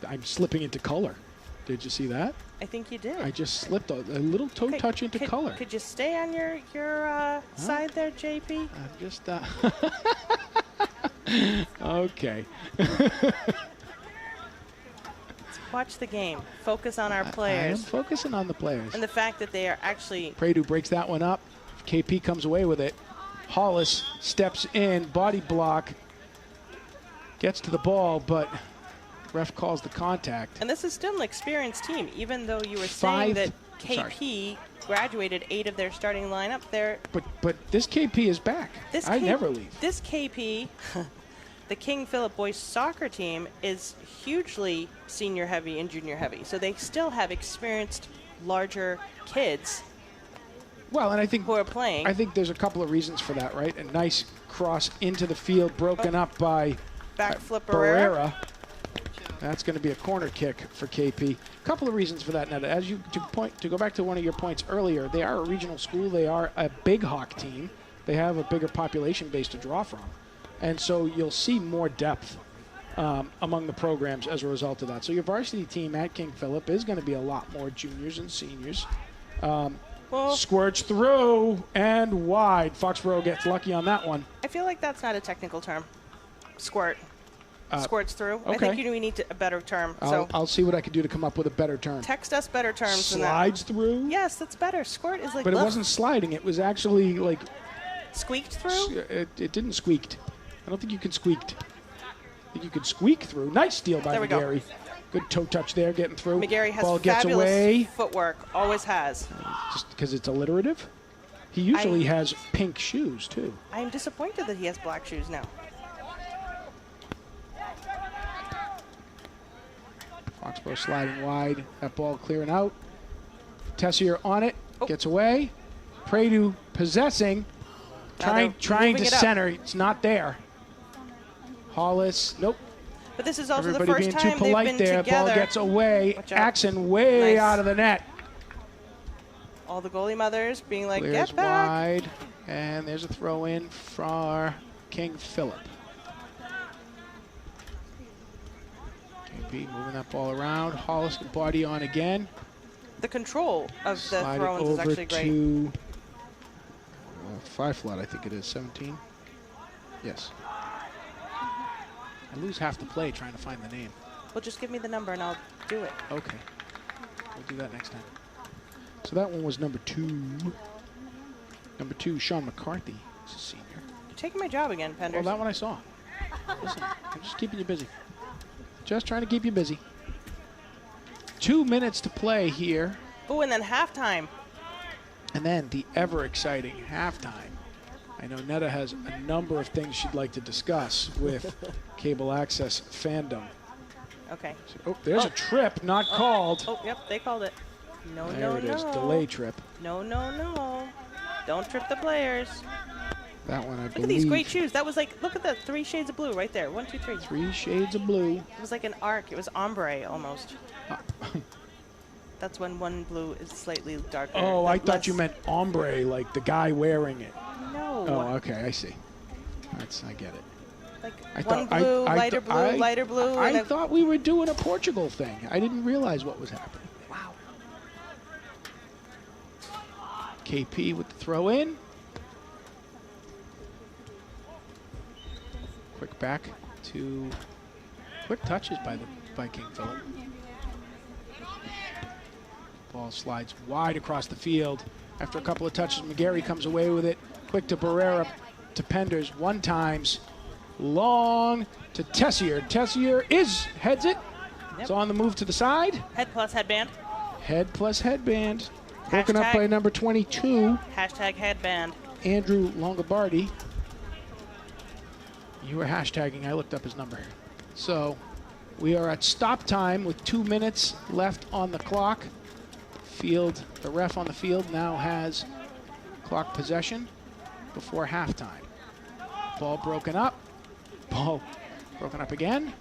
I'm slipping into color. Did you see that? I think you did. I just slipped a little toe touch into color. Could you stay on your side there, JP? I'm just okay. Watch the game. Focus on our players. I am focusing on the players. And the fact that they are actually... Pradu breaks that one up. KP comes away with it. Hollis steps in, body block, gets to the ball, but ref calls the contact. And this is still an experienced team, even though you were saying that KP graduated 8 of their starting lineup there. But this KP is back. I never leave. This KP... The King Philip boys soccer team is hugely senior heavy and junior heavy, so they still have experienced larger kids. Well, and I think who are playing. I think there's a couple of reasons for that, right? A nice cross into the field, broken up by backflip Barrera. That's going to be a corner kick for KP. A couple of reasons for that, Netta. As you to go back to one of your points earlier, they are a regional school. They are a big Hawk team. They have a bigger population base to draw from. And so you'll see more depth among the programs as a result of that. So your varsity team at King Philip is going to be a lot more juniors and seniors. Squirts through and wide. Foxboro gets lucky on that one. I feel like that's not a technical term. Squirt. Squirts through. Okay. I think we need a better term. I'll see what I can do to come up with a better term. Text us better terms than that. Slides through? Yes, that's better. Squirt is like... But it wasn't sliding. It was actually like... Squeaked through? It didn't squeaked. I don't think you can squeaked. I think you could squeak through. Nice steal by McGarry. Good toe touch there, getting through. McGarry has Ball gets fabulous away. footwork. Always has. Just because it's alliterative? He usually has pink shoes, too. I'm disappointed that he has black shoes now. Foxboro sliding wide. That ball clearing out. Tessier on it. Gets away. Pradu possessing. Trying to center. It's not there. Hollis. Nope. But this is also Everybody the first being time too polite they've been there. together. Ball gets away. Axon way out of the net. All the goalie mothers being like, Clears get back. wide. And there's a throw in for King Philip. KP moving that ball around. Hollis body on again. The control of the throw-ins is actually great. To 5 flat, I think it is. 17. Yes. I lose half the play trying to find the name. Well, just give me the number and I'll do it. Okay. We'll do that next time. So that one was number 2. Number 2, Sean McCarthy. He's a senior. You're taking my job again, Penders. Well, that one I saw. Listen, I'm just keeping you busy. Just trying to keep you busy. 2 minutes to play here. Oh, and then halftime. And then the ever-exciting halftime. I know Netta has a number of things she'd like to discuss with Cable Access fandom. Okay. So, there's a trip not called. Oh, yep, they called it. No, there it is, delay trip. No. Don't trip the players. That one, I believe. Look at these great shoes. That was like, look at the 3 shades of blue right there. 1, 2, 3. 3 shades of blue. It was like an arc. It was ombre almost. That's when one blue is slightly darker. Oh, I thought you meant ombre, like the guy wearing it. No. Oh, okay, I see. I get it. Like one blue, lighter blue, lighter blue. I thought we were doing a Portugal thing. I didn't realize what was happening. Wow. KP with the throw in. Quick back to quick touches by King Philip. Ball slides wide across the field. After a couple of touches, McGarry comes away with it. Quick to Barrera, to Penders, one times. Long to Tessier. Tessier heads it. Yep. It's on the move to the side. Head plus headband. Head plus headband. Broken up by number 22. Hashtag headband. Andrew Longobardi. You were hashtagging, I looked up his number. So we are at stop time with 2 minutes left on the clock. The ref on the field now has clock possession before halftime. Ball broken up. Ball broken up again.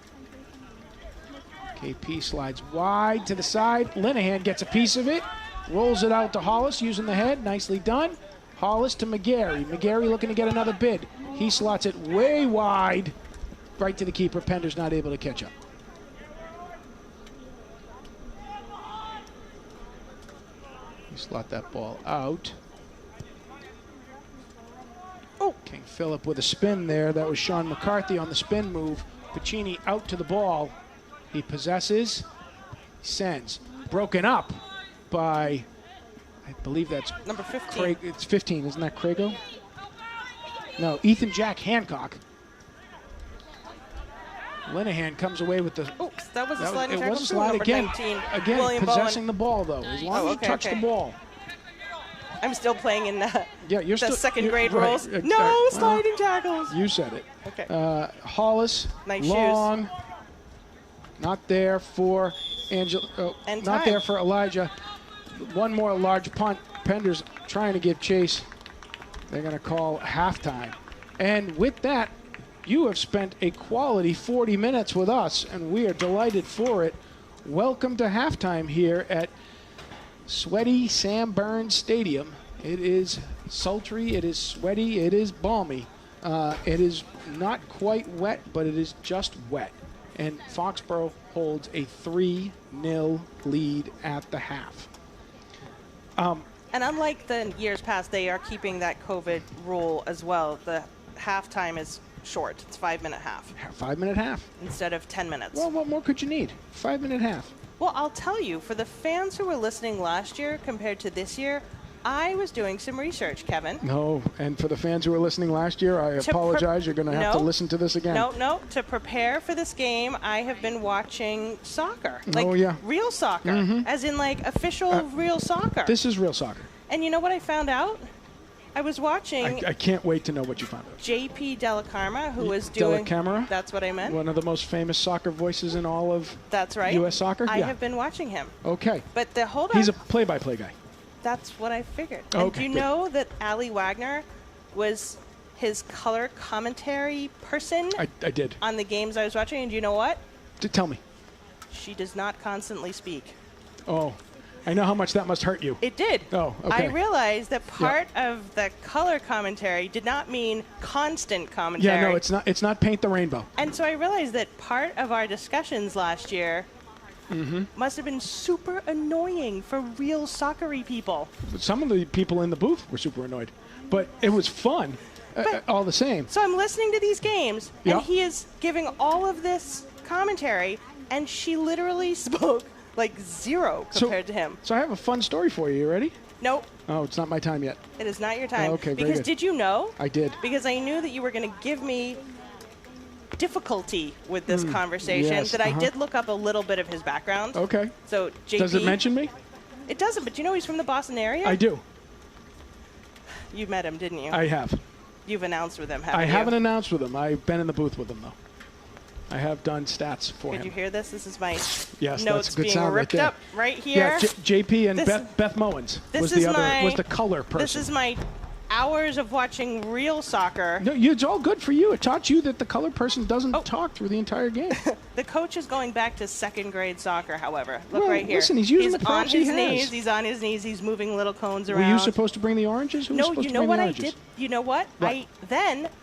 KP slides wide to the side. Linehan gets a piece of it. Rolls it out to Hollis using the head. Nicely done. Hollis to McGarry. McGarry looking to get another bid. He slots it way wide. Right to the keeper. Pender's not able to catch up. You slot that ball out. Oh. King Philip with a spin there. That was Sean McCarthy on the spin move. Pacini out to the ball. He possesses. Sends. Broken up by, I believe that's number 15. Craig. It's 15, isn't that Crago? No, Ethan Jack Hancock. Linehan comes away with the. Oops, that was a sliding tackle. It was a slide again. 19, again, William possessing Bowen. the ball though. As long as you touch the ball. I'm still playing in you're the still, second grade rules. Right, No sliding tackles. You said it. Okay. Hollis, nice long. Shoes. Not there for Angela. Oh, not there for Elijah. One more large punt. Pender's trying to give chase. They're going to call halftime. And with that, you have spent a quality 40 minutes with us, and we are delighted for it. Welcome to halftime here at sweaty Sam Burns Stadium. It is sultry, it is sweaty, it is balmy. It is not quite wet, but it is just wet. And Foxboro holds a 3-0 lead at the half. And unlike the years past, they are keeping that COVID rule as well. The halftime is short. It's 5-minute half. 5-minute half. Instead of 10 minutes. Well, what more could you need? 5-minute half. Well, I'll tell you, for the fans who were listening last year compared to this year, I was doing some research, Kevin. No, and for the fans who were listening last year, I apologize. You're going to have to listen to this again. No. To prepare for this game, I have been watching soccer. Like real soccer. As in, like, official real soccer. This is real soccer. And you know what I found out? I was watching... I can't wait to know what you found out. JP Delacarma, who was doing... Delacarma? That's what I meant. One of the most famous soccer voices in all of That's right. U.S. soccer? I have been watching him. Okay. But hold on. He's a play-by-play guy. That's what I figured. Okay, and do you know that Ali Wagner was his color commentary person? I did. On the games I was watching, and do you know what? Tell me. She does not constantly speak. Oh, I know how much that must hurt you. It did. Oh, okay. I realized that part of the color commentary did not mean constant commentary. Yeah, no, it's not. It's not paint the rainbow. And so I realized that part of our discussions last year must have been super annoying for real soccer-y people. Some of the people in the booth were super annoyed, but it was fun all the same. So I'm listening to these games, and he is giving all of this commentary, and she literally spoke like zero compared to him. So I have a fun story for you. You ready? Nope. Oh, it's not my time yet. It is not your time. Oh, okay, very because good. did you know? I did. Because I knew that you were going to give me difficulty with this conversation, that I did look up a little bit of his background. Okay. So JP, does it mention me? It doesn't, but you know he's from the Boston area? I do. You met him, didn't you? I have. You've announced with him, haven't you? I haven't announced with him. I've been in the booth with him, though. I have done stats for him. Did you hear this? This is my notes that's a good being sound ripped right up right here. Yeah, JP and Beth Mowens was the color person. This is my hours of watching real soccer. No, it's all good for you. It taught you that the colored person doesn't talk through the entire game. The coach is going back to second grade soccer, however. Look Well, right here. listen, he's using the props he has. Knees. He's on his knees. He's moving little cones around. Were you supposed to bring the oranges? Who was No, supposed you to know bring what the I oranges? did? You know what? What?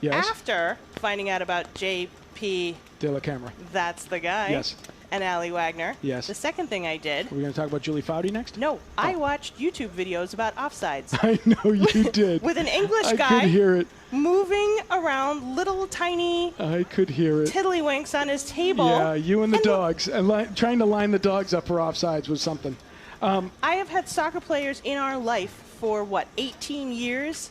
Yes? After finding out about JP, De La Camera. that's the guy. Yes. And Allie Wagner. Yes. The second thing I did. Are we going to talk about Julie Foudy next? No, I watched YouTube videos about offsides. I know you did. With an English I guy could hear it. moving around little tiny I could hear it. tiddlywinks on his table. Yeah, you and the dogs. And trying to line the dogs up for offsides was something. I have had soccer players in our life for, 18 years?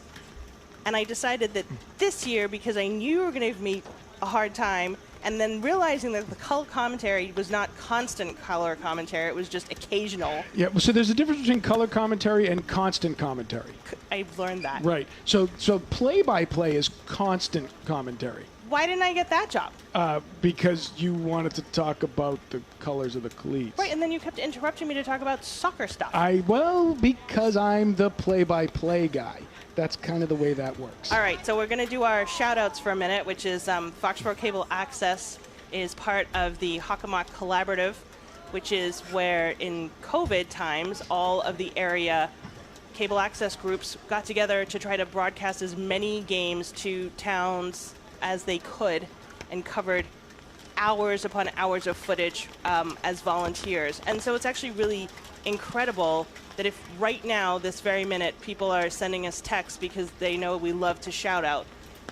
And I decided that this year, because I knew you were going to give me a hard time, and then realizing that the color commentary was not constant color commentary, it was just occasional. Yeah, so there's a difference between color commentary and constant commentary. I've learned that. Right. So play-by-play is constant commentary. Why didn't I get that job? Because you wanted to talk about the colors of the cleats. Right, and then you kept interrupting me to talk about soccer stuff. Because I'm the play-by-play guy. That's kind of the way that works. All right, so we're going to do our shout-outs for a minute, which is Foxboro Cable Access is part of the Hockomock Collaborative, which is where in COVID times all of the area cable access groups got together to try to broadcast as many games to towns as they could and covered hours upon hours of footage as volunteers. And so it's actually really incredible that if right now, this very minute, people are sending us texts because they know we love to shout out.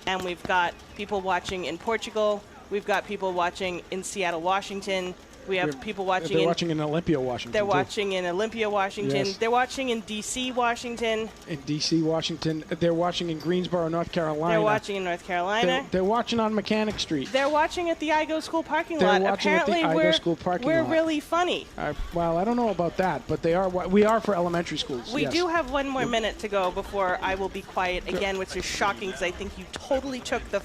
And we've got people watching in Portugal. We've got people watching in Seattle, Washington. We have people watching They're watching in Olympia, Washington. They're watching in Olympia, Washington. Yes. They're watching in D.C., Washington. In D.C., Washington. They're watching in Greensboro, North Carolina. They're watching in North Carolina. They're watching on Mechanic Street. They're watching at the IGO School parking They're lot. watching at the Apparently, IGO School parking we're lot. really funny. Well, I don't know about that, but we are for elementary schools. We yes. do have one more minute to go before I will be quiet again, which is shocking because I think you totally took the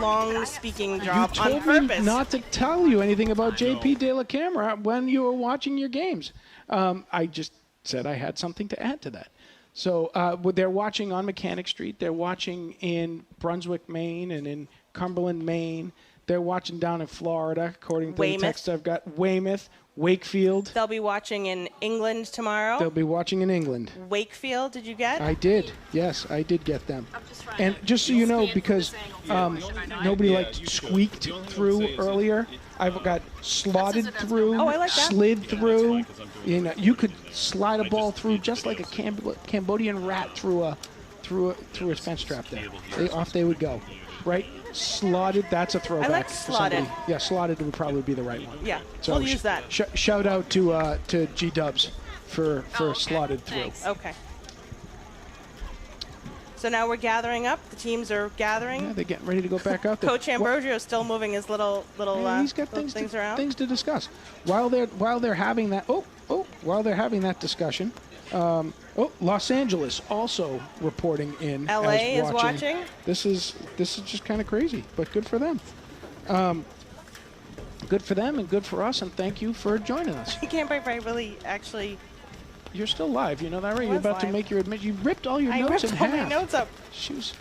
long speaking job You on told purpose. me not to tell you anything about JP De La Camera when you were watching your games. I just said I had something to add to that. So they're watching on Mechanic Street. They're watching in Brunswick, Maine, and in Cumberland, Maine. They're watching down in Florida, according to the text I've got. Weymouth, Wakefield. They'll be watching in England tomorrow. They'll be watching in England. Wakefield, did you get? I did. Yes, I did get them. And just so you know, because nobody squeaked through earlier, I've got slotted through, Oh, I like that. slid through. You know, you could slide a ball through just like a Cambodian rat through a fence trap there. Off they would go. Right? Slotted, that's a throwback. I like for slotted. somebody. Yeah, slotted would probably be the right one. Yeah, So we'll use that. Shout out to G-Dubs for slotted through. Thanks. Okay. So now we're gathering up. The teams are gathering. Yeah, they're getting ready to go back out there. Coach Ambrosio is still moving his little He's got little things around. Things to discuss. While they're having that while they're having that discussion, Los Angeles also reporting in. LA as is watching. This is just kind of crazy, but good for them. Good for them and good for us, and thank you for joining us. I can't believe I really actually. You're still live, you know that, right? You're about to live. make your admission. You ripped all your I notes ripped in all half. my notes up. She was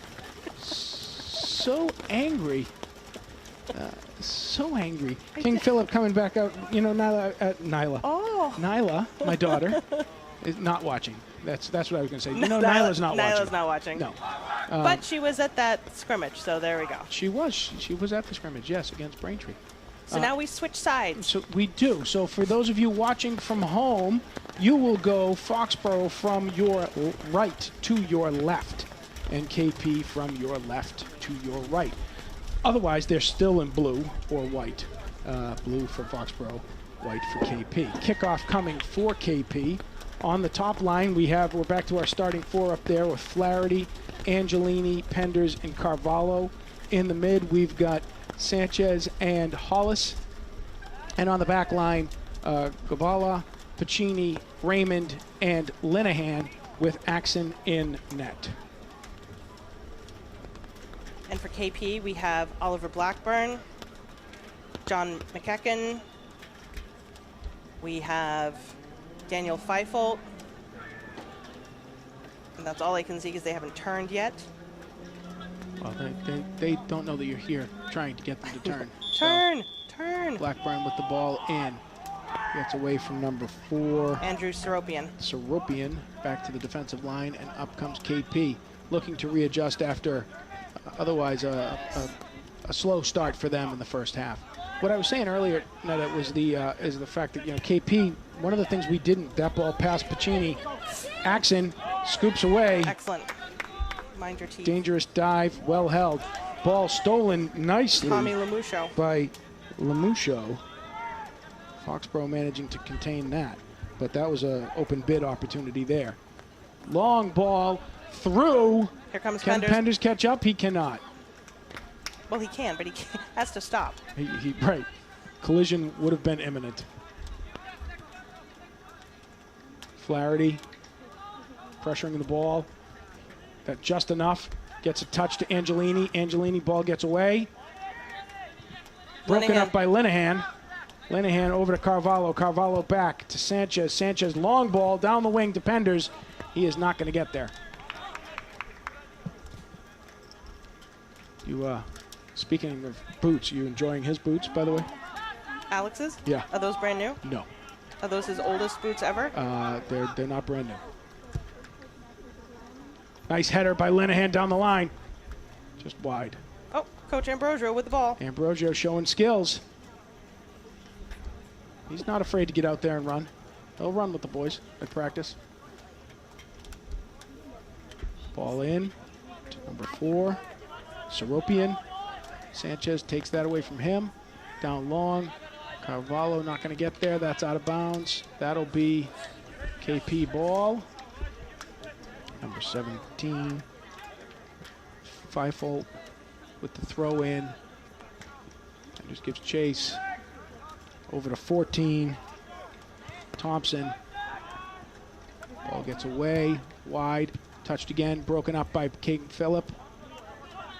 so angry. So angry. King Philip coming back out. You know, Nyla. Oh. Nyla, my daughter, is not watching. That's what I was going to say. You know, Nyla's not watching. Nyla's not watching. No. But she was at that scrimmage, so there we go. She was. She was at the scrimmage, yes, against Braintree. So now we switch sides. So we do. So for those of you watching from home, you will go Foxboro from your right to your left, and KP from your left to your right. Otherwise, they're still in blue or white. Blue for Foxboro, white for KP. Kickoff coming for KP. On the top line, we're back to our starting four up there with Flaherty, Angelini, Penders, and Carvalho. In the mid, we've got Sanchez and Hollis. And on the back line, Gavala, Pacini, Raymond, and Linehan with Axon in net. And for KP, we have Oliver Blackburn, John McEachen. We have Daniel Feifold. And that's all I can see because they haven't turned yet. Well, they don't know that you're here trying to get them to turn. Turn! So Turn! Blackburn with the ball in. Gets away from number 4. Andrew Seropian. Seropian back to the defensive line, and up comes KP, looking to readjust after otherwise a slow start for them in the first half. What I was saying earlier, Netta, was is the fact that KP. One of the things we didn't, that ball past Pacini, Axon scoops away. Excellent. Mind your teeth. Dangerous dive, well held. Ball stolen nicely Tommy Lamusho. by Lamusho. Foxboro managing to contain that, but that was an open bid opportunity there. Long ball through. Here comes Can Penders. Penders catch up? He cannot. Well, he can, but he has to stop. Right. Collision would have been imminent. Flaherty pressuring the ball. That just enough. Gets a touch to Angelini. Angelini ball gets away. Broken Linehan. up by Linehan. Linehan over to Carvalho. Carvalho back to Sanchez. Sanchez long ball down the wing to Penders. He is not going to get there. Speaking of boots, you enjoying his boots, by the way? Alex's? Yeah. Are those brand new? No. Are those his oldest boots ever? They're not brand new. Nice header by Linehan down the line. Just wide. Oh, Coach Ambrosio with the ball. Ambrosio showing skills. He's not afraid to get out there and run. He'll run with the boys at practice. Ball in to number 4. Seropian. Sanchez takes that away from him. Down long. Carvalho not going to get there. That's out of bounds. That'll be KP ball. Number 17. Feifel with the throw in. And just gives chase. Over to 14. Thompson. Ball gets away. Wide. Touched again. Broken up by Caden Phillip.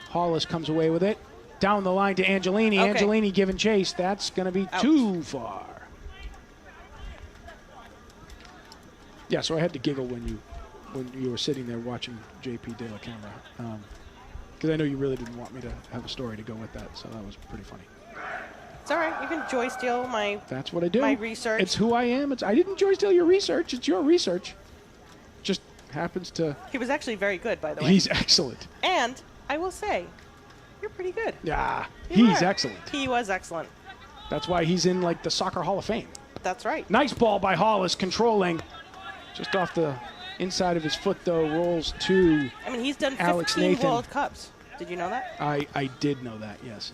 Hollis comes away with it. Down the line to Angelini. Okay. Angelini giving chase. That's going to be too far. Yeah, so I had to giggle when you were sitting there watching JP De La Camera. Because I know you really didn't want me to have a story to go with that, so that was pretty funny. It's all right. You can joy steal my. That's what I do. My research. It's who I am. I didn't joy steal your research. It's your research. Just happens to. He was actually very good, by the way. He's excellent. And I will say, you're pretty good. Yeah, You he's are. excellent. He was excellent. That's why he's in like the Soccer Hall of Fame. That's right. Nice ball by Hollis, controlling. Just off the inside of his foot, though, rolls to I mean, he's done 15 Alex Nathan. World Cups. Did you know that? I did know that, yes.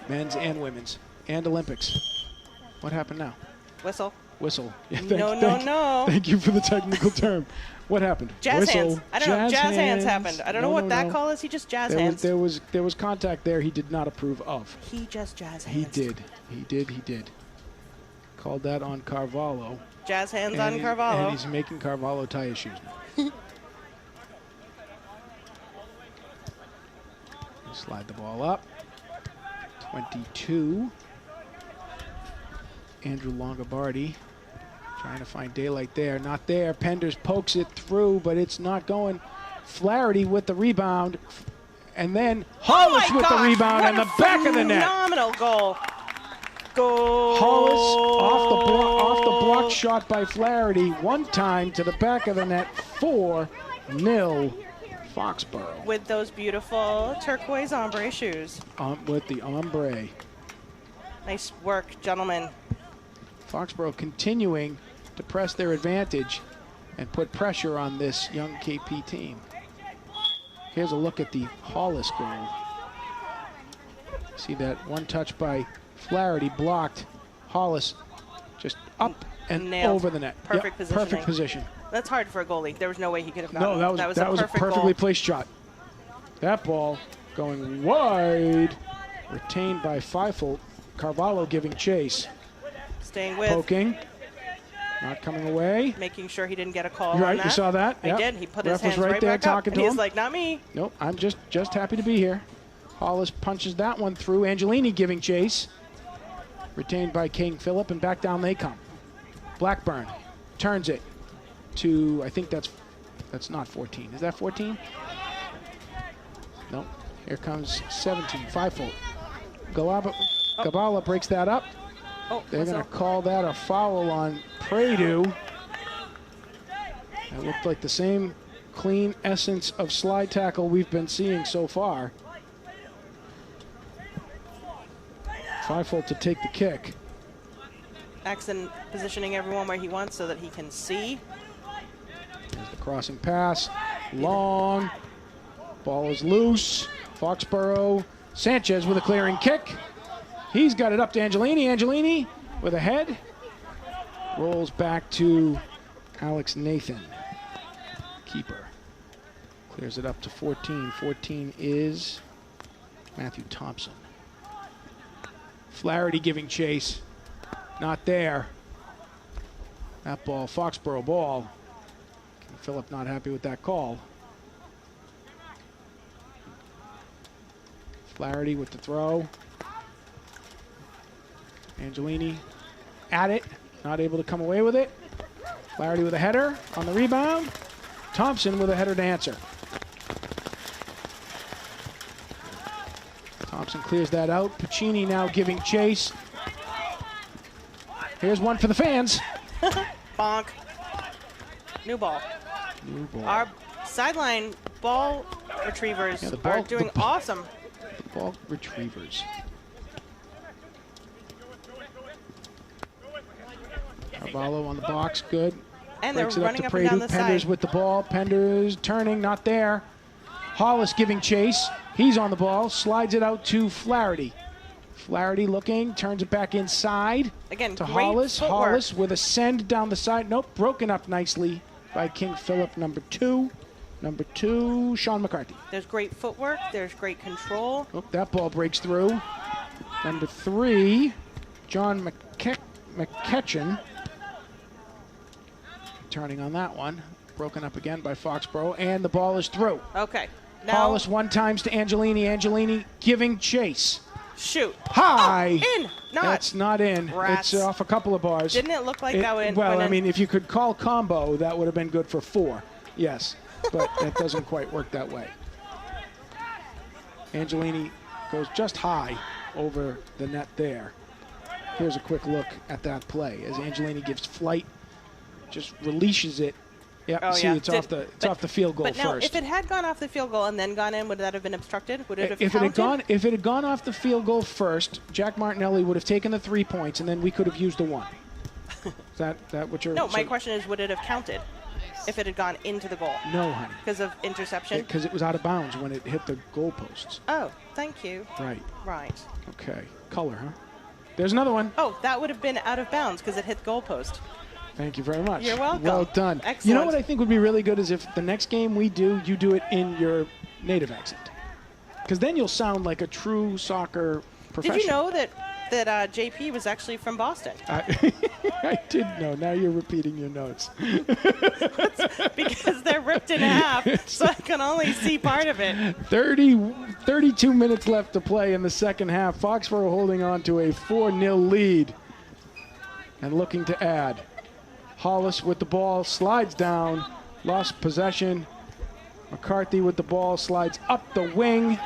Men's and women's and Olympics. What happened now? Whistle. Whistle. Yeah, No. Thank you for the technical term. What happened? Jazz Whistle. hands. I don't know. Jazz hands happened. I don't know what that call is. He just jazz hands. There was contact there he did not approve of. He just jazz hands. He did. Called that on Carvalho. Jazz hands on Carvalho. And he's making Carvalho tie his shoes now. Slide the ball up. 22. Andrew Longobardi trying to find daylight there. Not there. Penders pokes it through, but it's not going. Flaherty with the rebound. And then Hollis with the rebound and the back of the net. Phenomenal goal. Goal. Hollis off the block shot by Flaherty. One time to the back of the net. 4-0 Foxboro. With those beautiful turquoise ombre shoes. With the ombre. Nice work, gentlemen. Foxboro continuing to press their advantage and put pressure on this young KP team. Here's a look at the Hollis goal. See that one touch by Flaherty blocked. Hollis just up and Nailed. over the net. Perfect positioning. Perfect position. That's hard for a goalie. There was no way he could have gotten No, that was a perfectly placed shot. That ball going wide. Retained by Feifel. Carvalho giving chase. Staying with. Poking. Not coming away. Making sure he didn't get a call You're on right, that. you saw that? I Yep. did. He put Ref his hands was right there back up. talking And to he's him. like, not me. Nope, I'm just happy to be here. Hollis punches that one through. Angelini giving chase. Retained by King Phillip, and back down they come. Blackburn turns it to, I think that's That's not 14. Is that 14? No. Here comes 17. 5-foot. Gabala breaks that up. Oh, They're going to call that a foul on Pradu. That looked like the same clean essence of slide tackle we've been seeing so far. 5-foot to take the kick. Axon positioning everyone where he wants so that he can see. There's the crossing pass. Long. Ball is loose. Foxboro. Sanchez with a clearing kick. He's got it up to Angelini. Angelini with a head. Rolls back to Alex Nathan. Keeper. Clears it up to 14. 14 is Matthew Thompson. Flaherty giving chase. Not there. That ball, Foxboro ball. Phillip not happy with that call. Flaherty with the throw. Angelini at it. Not able to come away with it. Flaherty with a header on the rebound. Thompson with a header to answer. Thompson clears that out. Puccini now giving chase. Here's one for the fans. Bonk. New ball. New ball. Our sideline ball retrievers are doing awesome. The ball retrievers. Carvalho on the box, good. And Breaks they're it running up up to and down Pradu. the Penders side. with the ball. Penders turning, not there. Hollis giving chase. He's on the ball. Slides it out to Flaherty. Flaherty looking, turns it back inside. Again, to great Hollis. footwork. Hollis with a send down the side. Nope, broken up nicely by King Phillip, number 2. Number 2, Sean McCarthy. There's great footwork. There's great control. Oh, that ball breaks through. Number 3, John McKetchin. Turning on that one. Broken up again by Foxboro, and the ball is through. Okay. Now, Hollis one times to Angelini. Angelini giving chase. shoot. High. Oh, in. Not. That's not in. Rats. It's off a couple of bars. Didn't it look like that went Well, went I in? mean, if you could call combo, that would have been good for 4. Yes, but it doesn't quite work that way. Angelini goes just high over the net there. Here's a quick look at that play as Angelini gives flight, just releases it. Yep, Oh, see, yeah. it's off the field goal But now, first. if it had gone off the field goal and then gone in, would that have been obstructed? Would it have If counted? it had gone off the field goal first, Jack Martinelli would have taken the 3 points, and then we could have used the 1. Is that what you're? No, my question is, would it have counted if it had gone into the goal No, honey, because of interception? because it was out of bounds when it hit the goalposts. Oh, thank you. Right. Right. Okay. Color, huh? There's another one. Oh, that would have been out of bounds because it hit goalpost. Thank you very much. You're welcome. Well done. Excellent. You know what I think would be really good is if the next game we do, you do it in your native accent. Because then you'll sound like a true soccer professional. Did you know that JP was actually from Boston? I did know. Now you're repeating your notes. Because they're ripped in half, so I can only see part of it. 32 minutes left to play in the second half. Foxboro holding on to a 4-0 lead and looking to add. Hollis with the ball, slides down, lost possession. McCarthy with the ball, slides up the wing.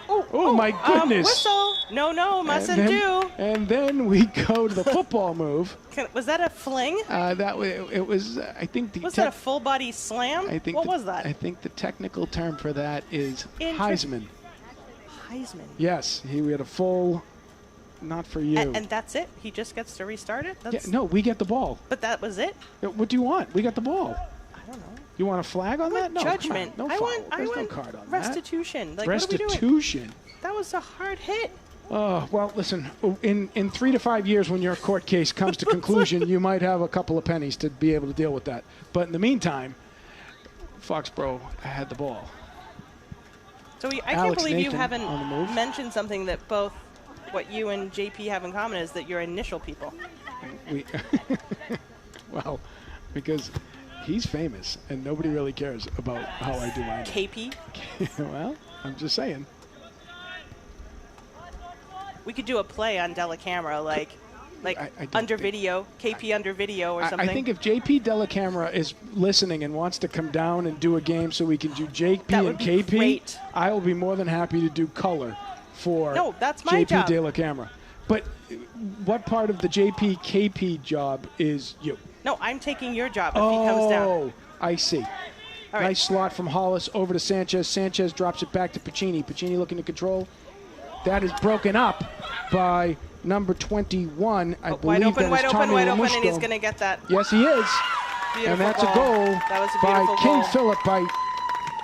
Oh my goodness. Whistle. No, mustn't do. And then we go to the football move. Was that a fling? It was, I think the... Was that a full body slam? What was that? I think the technical term for that is Heisman. Heisman. Yes, we had a full... Not for you. And that's it? He just gets to restart it? Yeah, no, we get the ball. But that was it? What do you want? We got the ball. I don't know. You want a flag on that? No, judgment. Come on. No foul. There's no card on restitution. that. Like, Restitution. What are we doing? That was a hard hit. Well, listen, in 3 to 5 years when your court case comes to conclusion, you might have a couple of pennies to be able to deal with that. But in the meantime, Foxboro had the ball. So I can't believe Nathan you haven't on the move. mentioned something that both what you and JP have in common is that you're initial people. Well, because he's famous and nobody really cares about how I do mine. KP? Well, I'm just saying. We could do a play on Della Camera, like Like I don't under think- video, KP under video or something. I think if JP Delacamera is listening and wants to come down and do a game so we can do JP That and would be KP, great. I will be more than happy to do color for No, that's my JP job. Delacamera. But what part of the JP KP job is you? No, I'm taking your job if he comes down. Oh, I see. All right. Nice slot from Hollis over to Sanchez. Sanchez drops it back to Pacini. Pacini looking to control. That is broken up by number 21. I believe Wide open, that wide is open, Tommy wide open, and Lamushko. he's going to get that. Yes, he is. Beautiful And that's ball. a goal That was a by beautiful King goal. Philip by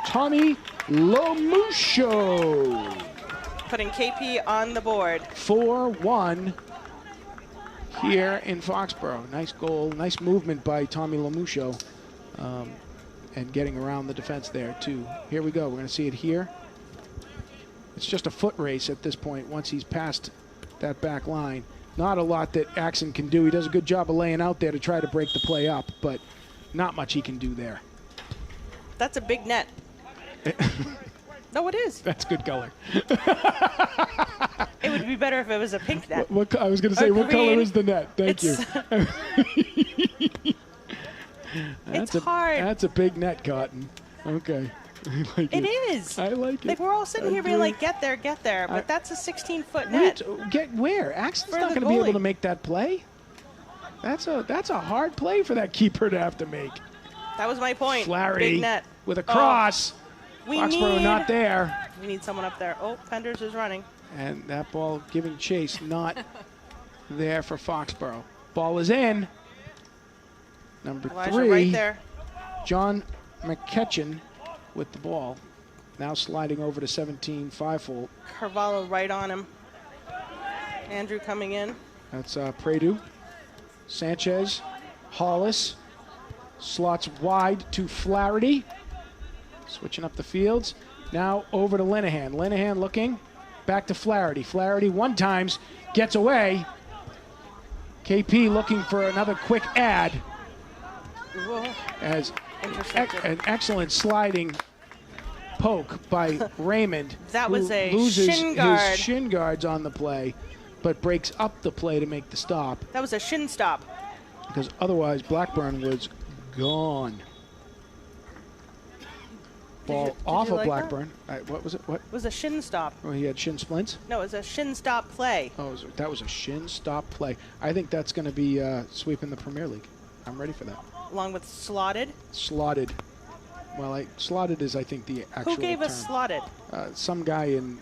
Tommy Lamusho. Putting KP on the board. 4-1 here in Foxboro. Nice goal, nice movement by Tommy Lamusho, and getting around the defense there too. Here we go. We're going to see it here. It's just a foot race at this point once he's past that back line. Not a lot that Axon can do. He does a good job of laying out there to try to break the play up, but not much he can do there. That's a big net. No, it is. That's good color. It would be better if it was a pink net. I was going to say, what color green. is the net? Thank you. It's hard. That's a big net, Cotton. Okay. I like It is. I like it. Like, we're all sitting here being do. like, get there. But that's a 16-foot Wait, net. get where? Axon's For not the going to be able goalie. to make that play. That's a hard play for that keeper to have to make. That was my point. Flaherty Big net. with a cross. We Foxborough not there. We need someone up there. Oh, Penders is running. And that ball giving chase, not there for Foxborough. Ball is in. Number Elijah 3, right there. John McKetchin with the ball. Now sliding over to 17, 5-fold. Carvalho right on him. Andrew coming in. That's Predu. Sanchez, Hollis, slots wide to Flaherty. Switching up the fields. Now over to Linehan. Linehan looking back to Flaherty. Flaherty one times gets away. KP looking for another quick ad Whoa. as Intercepted. an excellent sliding poke by Raymond. That was who a loses shin guard. his shin guards on the play, but breaks up the play to make the stop, That was a shin stop. because otherwise Blackburn was gone. Ball did off you of like Blackburn. What was it? What? It was a shin stop. Oh, he had shin splints? No, it was a shin stop play. Oh, that was a shin stop play. I think that's going to be sweeping the Premier League. I'm ready for that. Along with slotted. Slotted. Well, slotted is, I think, the actual Who gave term. us slotted? Some guy in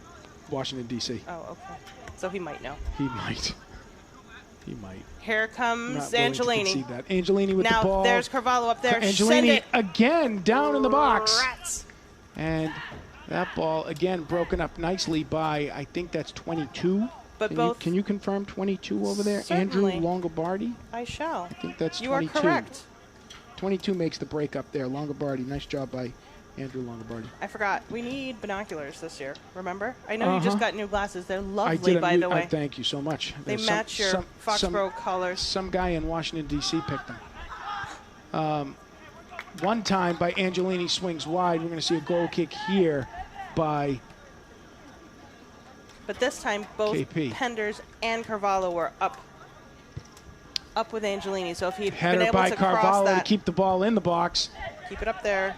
Washington, D.C. Oh, okay. So he might know. He might. He might. Here Not comes willing to Angelini. concede that. Angelini with Now the ball. there's Carvalho up there. Send Angelini it. again down in the box. Rats. And that ball, again, broken up nicely by, I think that's 22. But Can both. can you confirm 22 over there? Certainly. Andrew Longobardi? I shall. I think that's You 22. are correct. 22 makes the break up there. Longobardi, nice job by Andrew Longobardi. I forgot. We need binoculars this year. Remember? I know you just got new glasses. They're I lovely, did. by the way. Thank you so much. They There's match your Foxboro colors. Some guy in Washington, D.C. picked them. One time by Angelini swings wide. We're going to see a goal kick here by But this time, both KP. Penders and Carvalho were up with Angelini. So if he'd been header able by to cross Carvalho to that, keep the ball in the box. keep it up there.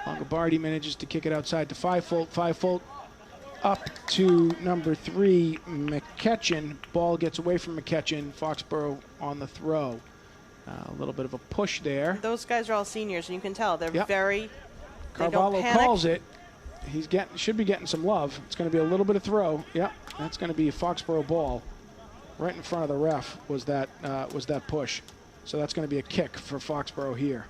Longobardi manages to kick it outside to 5-fold. 5-fold up to number 3, McKetchin. Ball gets away from McKetchin. Foxborough on the throw. A little bit of a push there. Those guys are all seniors, and you can tell they're Yep. very. They Carvalho don't panic. calls it. Should be getting some love. It's going to be a little bit of throw. Yep, that's going to be a Foxborough ball. Right in front of the ref was that push. So that's going to be a kick for Foxborough here.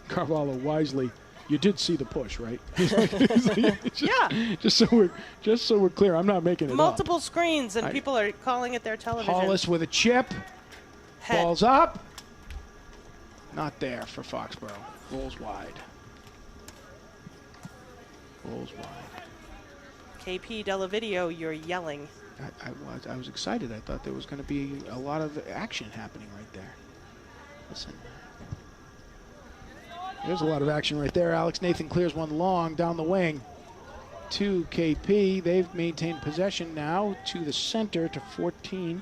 Carvalho wisely. You did see the push, right? Yeah. Just so we're clear, I'm not making it Multiple screens, and I- people are calling it their up. television. Hollis with a chip. Head. Ball's up. Not there for Foxborough. Rolls wide. Rolls wide. KP Delavideo, you're yelling. I was excited. I thought there was going to be a lot of action happening right there. Listen. There's a lot of action right there. Alex Nathan clears one long down the wing. to KP. They've maintained possession now to the center to 14.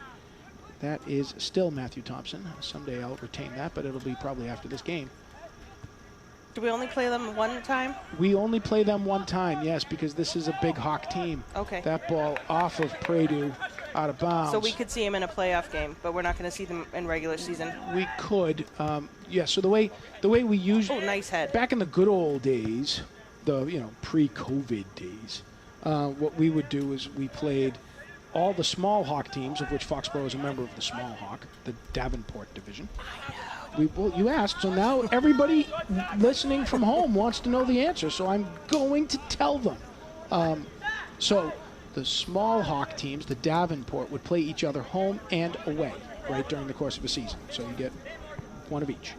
That is still Matthew Thompson. Someday I'll retain that, but it'll be probably after this game. Do we only play them one time? We only play them one time, yes, because this is a big Hawk team. Okay. That ball off of Pradu, out of bounds. So we could see him in a playoff game, but we're not going to see them in regular season. We could, yeah. So the way we usually, nice head. Back in the good old days, the pre-COVID days, what we would do is we played all the small Hawk teams, of which Foxboro is a member of the small Hawk, the Davenport division. Well, you asked, so now everybody listening from home wants to know the answer, so I'm going to tell them. So the small Hawk teams, the Davenport, would play each other home and away, right, during the course of a season. So you get one of each.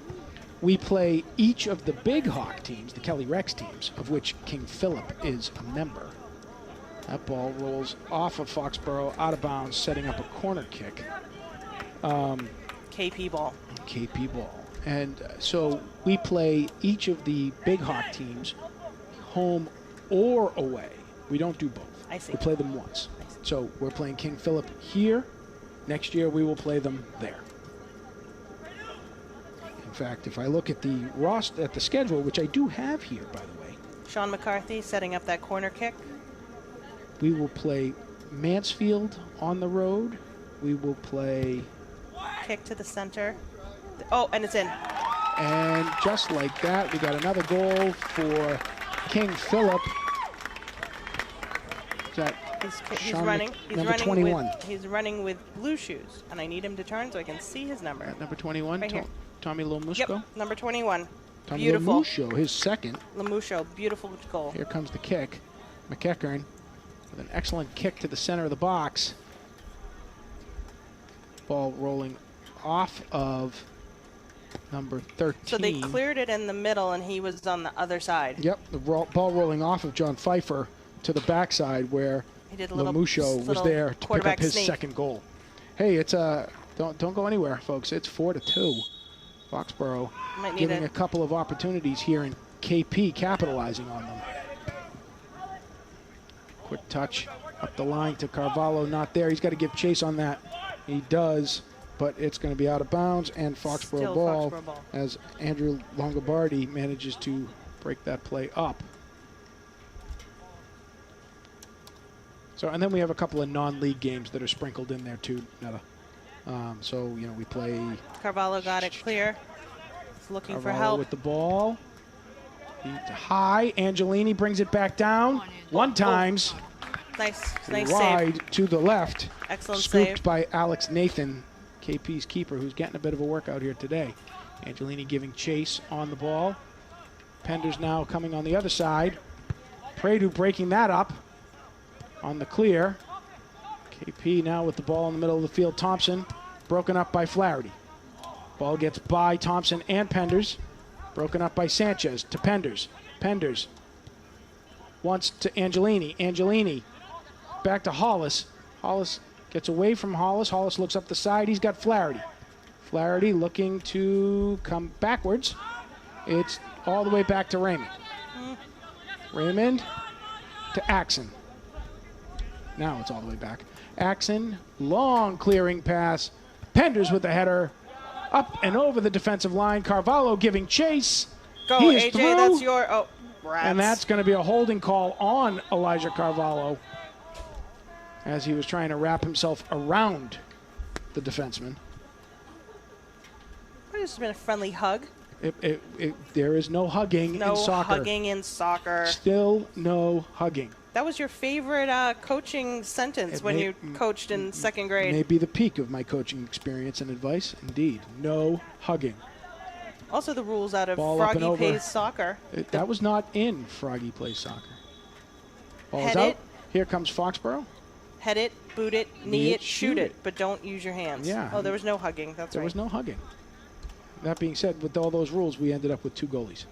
We play each of the big Hawk teams, the Kelly Rex teams, of which King Philip is a member. That ball rolls off of Foxboro, out of bounds, setting up a corner kick. KP ball. KP ball. And so we play each of the big Hawk teams home or away. We don't do both. I see. We play them once. So we're playing King Philip here. Next year we will play them there. In fact, if I look at the schedule, which I do have here, by the way. Sean McCarthy setting up that corner kick. We will play Mansfield on the road. We will play... Kick to the center. Oh, and it's in. And just like that, we got another goal for King Philip. He's running. Number 21. He's running with blue shoes, and I need him to turn so I can see his number. Number 21, right here. Tommy Lomusco. Yep, number 21. Tommy Beautiful. Lomusco, his second. Lomusco, beautiful goal. Here comes the kick. McEachern with an excellent kick to the center of the box. Ball rolling off of number 13. So they cleared it in the middle, and he was on the other side. Yep, the ball rolling off of John Pfeiffer to the backside where Lomusco was there to pick up his second goal. Hey, it's don't go anywhere, folks. It's 4-2. Foxboro giving a couple of opportunities here, and KP capitalizing on them. Quick touch up the line to Carvalho, not there. He's got to give chase on that. He does, but it's going to be out of bounds, and Foxboro ball as Andrew Longobardi manages to break that play up. So, and then we have a couple of non-league games that are sprinkled in there too, Netta. So, we play... Carvalho got it clear. He's looking Carvalho for help. with the ball. High. Angelini brings it back down. One times. Nice wide save. To the left. Excellent Scooped save. by Alex Nathan, KP's keeper, who's getting a bit of a workout here today. Angelini giving chase on the ball. Penders now coming on the other side. Pradu breaking that up on the clear. KP now with the ball in the middle of the field. Thompson broken up by Flaherty. Ball gets by Thompson and Penders. Broken up by Sanchez to Penders. Penders wants to Angelini. Angelini back to Hollis. Hollis gets away from Hollis. Hollis looks up the side. He's got Flaherty. Flaherty looking to come backwards. It's all the way back to Raymond. Raymond to Axon. Now it's all the way back. Axon, long clearing pass. Penders with the header. Up and over the defensive line. Carvalho giving chase. Go, he is AJ, through. that's your... Oh, rats. And that's going to be a holding call on Elijah Carvalho as he was trying to wrap himself around the defenseman. This has been a friendly hug. There is no hugging in soccer. No hugging in soccer. Still no hugging. That was your favorite coaching sentence when you coached in second grade. It may be the peak of my coaching experience and advice. Indeed, no hugging. Also the rules out of Ball Froggy Plays Soccer. That was not in Froggy Plays Soccer. Ball's Head out. it. Here comes Foxboro. Head it, boot it, knee it, shoot it, but don't use your hands. Yeah. Oh, there was no hugging. That's right. There was no hugging. That being said, with all those rules, we ended up with 2 goalies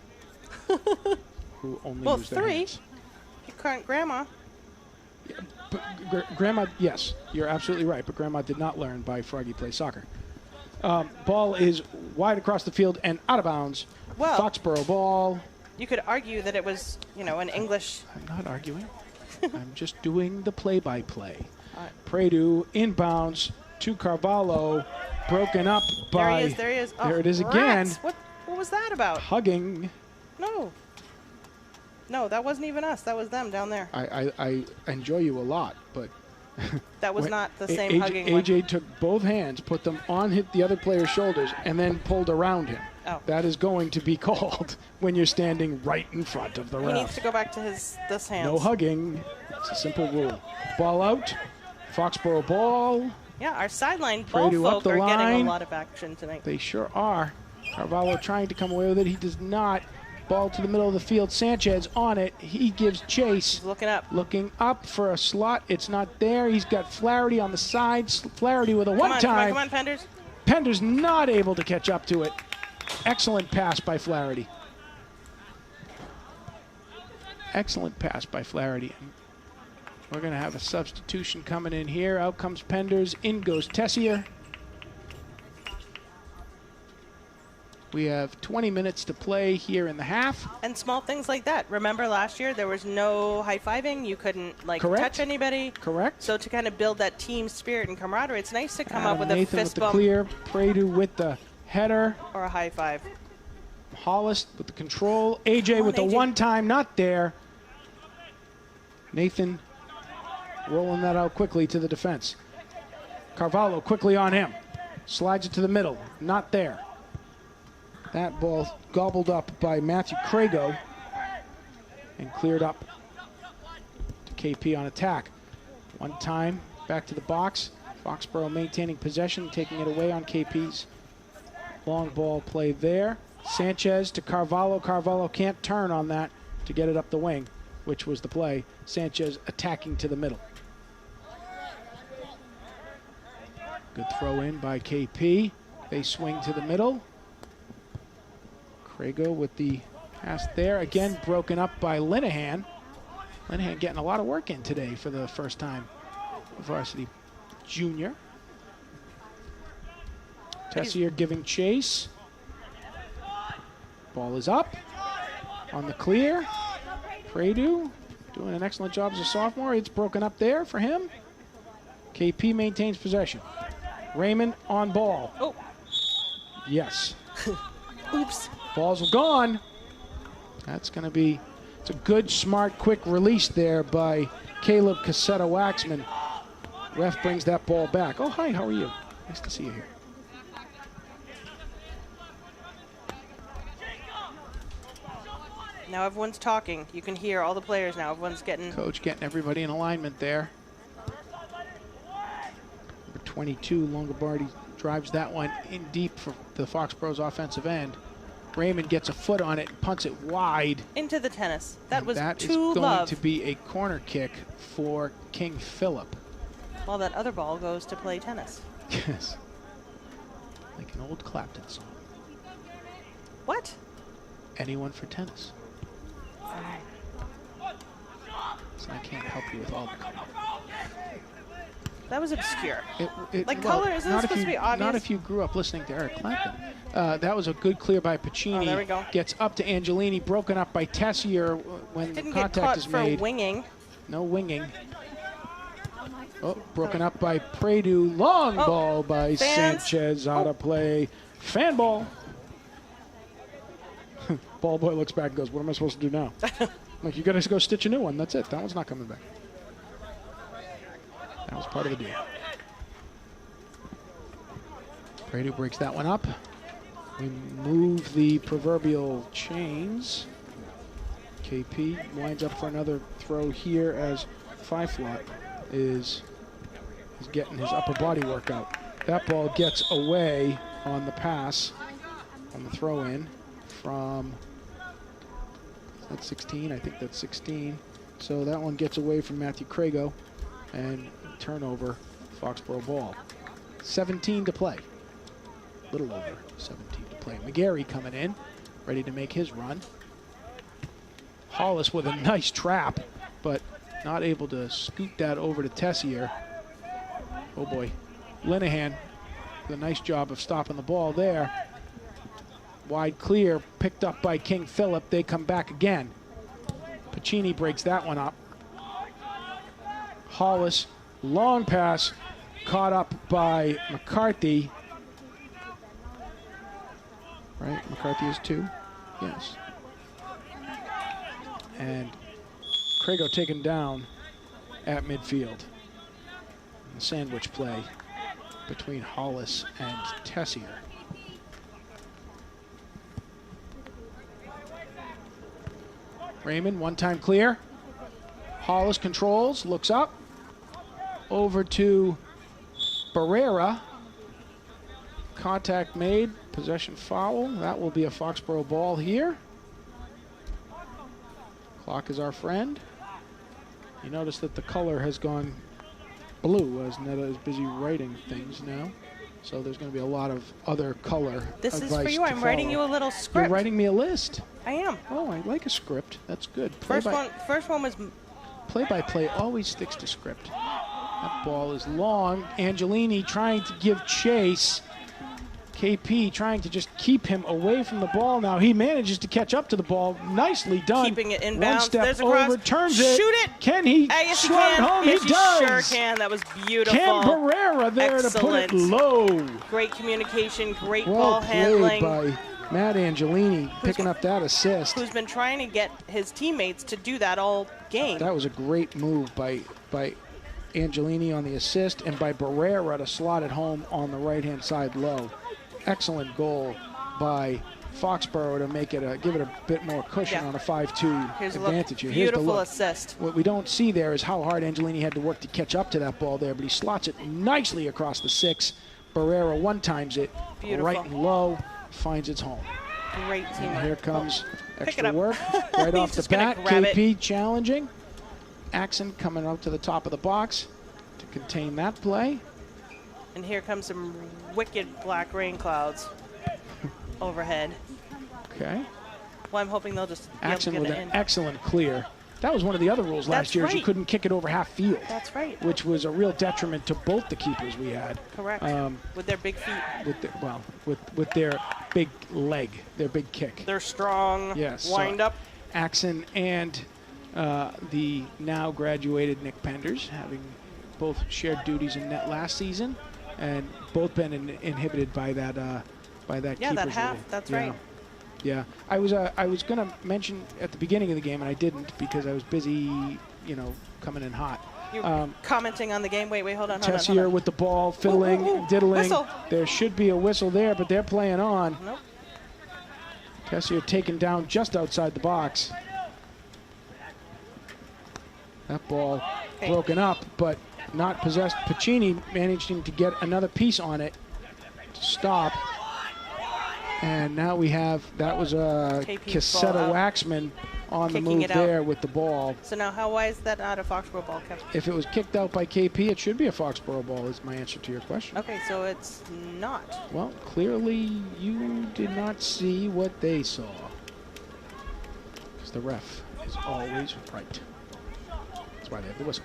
who only used their hands. Your current grandma. Yeah, but Grandma, yes, you're absolutely right, but Grandma did not learn by Froggy Plays Soccer. Ball is wide across the field and out of bounds. Well, Foxboro ball. You could argue that it was, an English. I'm not arguing. I'm just doing the play-by-play. All right. Pradu inbounds to Carvalho, broken up by... There he is. There Oh, it is again. rats. What was that about? Hugging. No. No, that wasn't even us. That was them down there. I enjoy you a lot, but... That was not the same hugging one. AJ took both hands, put them on the other player's shoulders, and then pulled around him. Oh. That is going to be called when you're standing right in front of the He ref. needs to go back to this hand. No hugging. It's a simple rule. Ball out. Foxboro ball. Yeah, our sideline ball Pradu up folk the are getting line. a lot of action tonight. They sure are. Carvalho trying to come away with it. He does not. Ball to the middle of the field. Sanchez on it. He gives chase. He's looking up. Looking up for a slot. It's not there. He's got Flaherty on the side. Flaherty with a Come on, one-time. come on, Penders. Pender's not able to catch up to it. Excellent pass by Flaherty. Excellent pass by Flaherty. We're going to have a substitution coming in here. Out comes Penders. In goes Tessier. We have 20 minutes to play here in the half. And small things like that. Remember last year there was no high-fiving. You couldn't touch anybody. Correct. So to kind of build that team spirit and camaraderie, it's nice to come up with Nathan a with fist the bump clear. Pradu with the header. or a high five. Hollis with the control. AJ with the AJ. one-time, not there. Nathan rolling that out quickly to the defense. Carvalho quickly on him. Slides it to the middle. Not there. That ball gobbled up by Matthew Crago and cleared up to KP on attack. One time, back to the box. Foxboro maintaining possession, taking it away on KP's. Long ball play there. Sanchez to Carvalho. Carvalho can't turn on that to get it up the wing, which was the play. Sanchez attacking to the middle. Good throw in by KP. They swing to the middle. Crago with the pass there. Again, broken up by Linehan. Linehan getting a lot of work in today for the first time. Varsity junior. Tessier giving chase. Ball is up. On the clear. Pradu doing an excellent job as a sophomore. It's broken up there for him. KP maintains possession. Raymond on ball. Oh. Yes. Oops. Balls are gone. That's going to be, it's a good, smart, quick release there by Caleb Cassetta-Waxman. Ref brings that ball back. Oh, hi, how are you? Nice to see you here. Now everyone's talking. You can hear all the players now. Everyone's getting... Coach getting everybody in alignment there. Number 22, Longobardi drives that one in deep for the Foxboro's offensive end. Raymond gets a foot on it and punts it wide. Into the tennis. That And was that is too going love. to be a corner kick for King Philip. While that other ball goes to play tennis. Yes. Like an old Clapton song. What? Anyone for tennis. So I can't help you with all the color. That was obscure. Like color, isn't it supposed to be obvious? Not if you grew up listening to Eric Clapton. That was a good clear by Pacini. Oh, there we go. Gets up to Angelini, broken up by Tessier when Didn't the get contact caught is for made. winging. No winging. Oh, broken up by Pradu. Long ball by fans. Sanchez out of play. Fan ball. Ball boy looks back and goes, what am I supposed to do now? I'm like, you got to go stitch a new one. That's it. That one's not coming back. That was part of the deal. Pradu breaks that one up. We move the proverbial chains. KP lines up for another throw here as Fyflot is getting his upper body workout. That ball gets away on the pass, on the throw in from, that's 16, I think that's 16. So that one gets away from Matthew Crago and turnover, Foxboro ball. 17 to play. Little over 17 to play. McGarry coming in, ready to make his run. Hollis with a nice trap, but not able to scoot that over to Tessier. Oh boy. Linehan with a nice job of stopping the ball there. Wide clear, picked up by King Philip. They come back again. Pacini breaks that one up. Hollis, long pass, caught up by McCarthy. Right, McCarthy is 2. Yes. And Crago taken down at midfield. The sandwich play between Hollis and Tessier. Raymond, one-time clear. Hollis controls, looks up. Over to Barrera. Contact made, possession foul. That will be a Foxboro ball here. Clock is our friend. You notice that the color has gone blue as Netta is busy writing things now. So there's going to be a lot of other color This advice is for you. I'm writing you a little script. You're writing me a list. I am. Oh, I like a script. That's good. First one was Play-by-play always sticks to script. That ball is long. Angelini trying to give chase. KP trying to just keep him away from the ball. Now he manages to catch up to the ball. Nicely done. Keeping it inbounds. One step There's a cross. over, turns Shoot it. Can he yes, he slot it can. home? Yes, he does. Sure can. That was beautiful. Cam Barrera there Excellent. to put it low. Great communication, great Well ball played handling. by Matt Angelini, picking up that assist. Who's been trying to get his teammates to do that all game. That was a great move by Angelini on the assist and by Barrera to slot it home on the right-hand side low. Excellent goal by Foxboro to make it give it a bit more cushion on a 5-2 advantage here. Here's the Beautiful look. assist. What we don't see there is how hard Angelini had to work to catch up to that ball there, but he slots it nicely across the 6. Barrera one-times it right and low, finds its home. Great team. And here comes Pick it extra up. work right off the just gonna bat. grab KP challenging. Axon coming out to the top of the box to contain that play. And here comes some wicked black rain clouds overhead. Okay. Well, I'm hoping they'll just be Axon able to with get an it in. excellent clear. That was one of the other rules last year, is you couldn't kick it over half field. That's right. Which was a real detriment to both the keepers we had. Correct. With their big feet. With their big leg, their big kick. They're strong. Yes. Wind up. Axon and the now graduated Nick Penders, having both shared duties in net last season, and both been inhibited by that keeper's that half. rule. That's right. Yeah, I was going to mention at the beginning of the game, and I didn't because I was busy, coming in hot. You're commenting on the game. Wait, hold on. Tessier with the ball, fiddling, diddling. Whistle. There should be a whistle there, but they're playing on. Nope. Tessier taken down just outside the box. That ball broken up, but not possessed. Pacini managing to get another piece on it to stop. And now we have, that was a Cassetta Waxman on the move there with the ball. So now why is that not a Foxboro ball, Kevin? If it was kicked out by KP, it should be a Foxboro ball is my answer to your question. Okay, so it's not. Well, clearly you did not see what they saw. Because the ref is always right. That's why they have the whistle.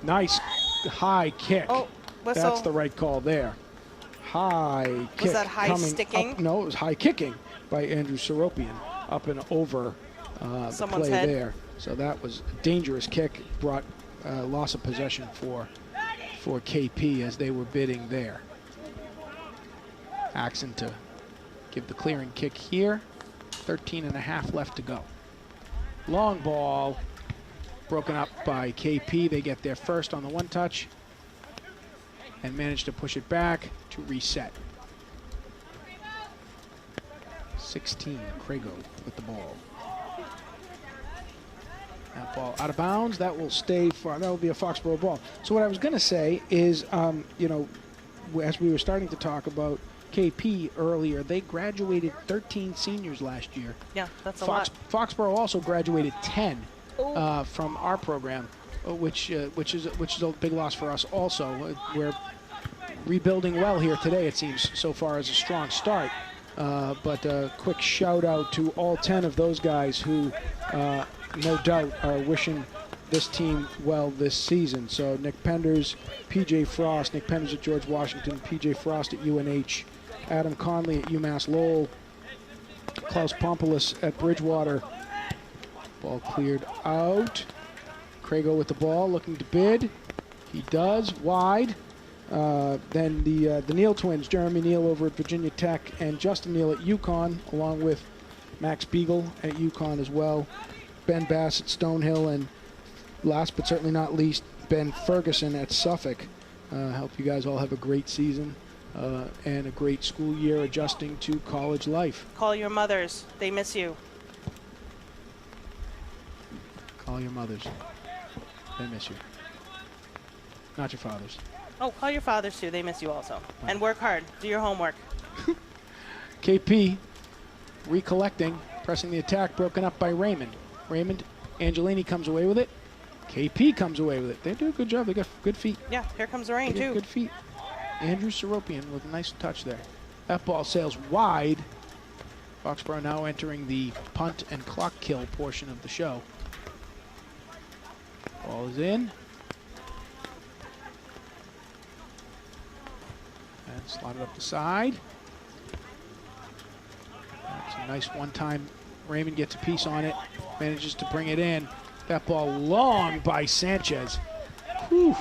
Nice high kick. Oh, whistle. That's the right call there. High kick. Was that high sticking? Up. No, it was high kicking by Andrew Seropian up and over the play head there. So that was a dangerous kick. Brought loss of possession for KP as they were bidding there. Axon to give the clearing kick here. 13.5 left to go. Long ball broken up by KP. They get there first on the one touch and manage to push it back to reset. 16, Crago with the ball. That ball out of bounds. That will stay for, that will be a Foxboro ball. So what I was going to say is, as we were starting to talk about KP earlier, they graduated 13 seniors last year. Yeah, that's a lot. Foxboro also graduated 10 from our program, which is a big loss for us also. We're rebuilding well here today, it seems, so far as a strong start. But a quick shout out to all 10 of those guys who no doubt are wishing this team well this season. So Nick Penders, PJ Frost, Nick Penders at George Washington, PJ Frost at UNH, Adam Conley at UMass Lowell, Klaus Pompoulos at Bridgewater. Ball cleared out. Crago with the ball, looking to bid. He does, wide. Then the Neal twins, Jeremy Neal over at Virginia Tech and Justin Neal at UConn, along with Max Beagle at UConn as well. Ben Bass at Stonehill, and last but certainly not least, Ben Ferguson at Suffolk. Hope you guys all have a great season and a great school year adjusting to college life. Call your mothers. They miss you. Call your mothers. They miss you. Not your fathers. Oh, call your fathers too. They miss you also. And work hard. Do your homework. KP recollecting, pressing the attack, broken up by Raymond. Raymond, Angelini comes away with it. KP comes away with it. They do a good job. They got good feet. Yeah, here comes the rain They got too. good feet. Andrew Seropian with a nice touch there. That ball sails wide. Foxborough now entering the punt and clock kill portion of the show. Ball is in. And slotted up the side. That's a nice one-time. Raymond gets a piece on it. Manages to bring it in. That ball long by Sanchez. Whew.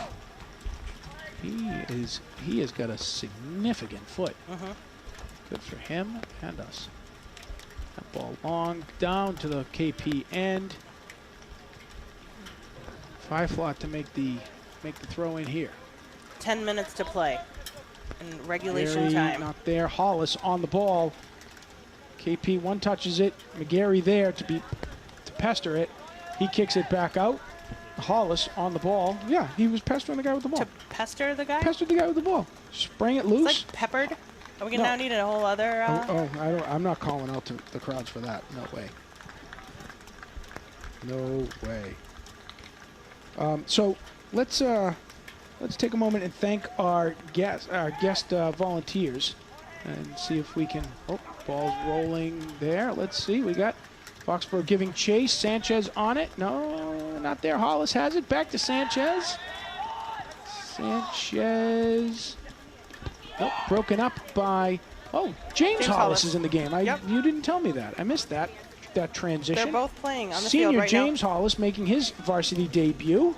He has got a significant foot. Good for him and us. That ball long down to the KP end. Five-flot to make the throw in here. 10 minutes to play in regulation McGarry time. not there. Hollis on the ball. KP one touches it. McGarry there to pester it. He kicks it back out. Hollis on the ball. Yeah, he was pestering the guy with the ball. To pester the guy? Pestered the guy with the ball. Sprang it loose. It's like peppered. Are we gonna No. now need a whole other? I'm not calling out to the crowds for that. No way. No way. So let's take a moment and thank our guest volunteers, and see if we can. Oh, ball's rolling there. Let's see. We got Foxborough giving chase. Sanchez on it. No, not there. Hollis has it. Back to Sanchez. Sanchez. Nope, broken up by. Oh, James Hollis is in the game. You didn't tell me that. I missed that transition. They're both playing on the Senior field right James Hollis making his varsity debut.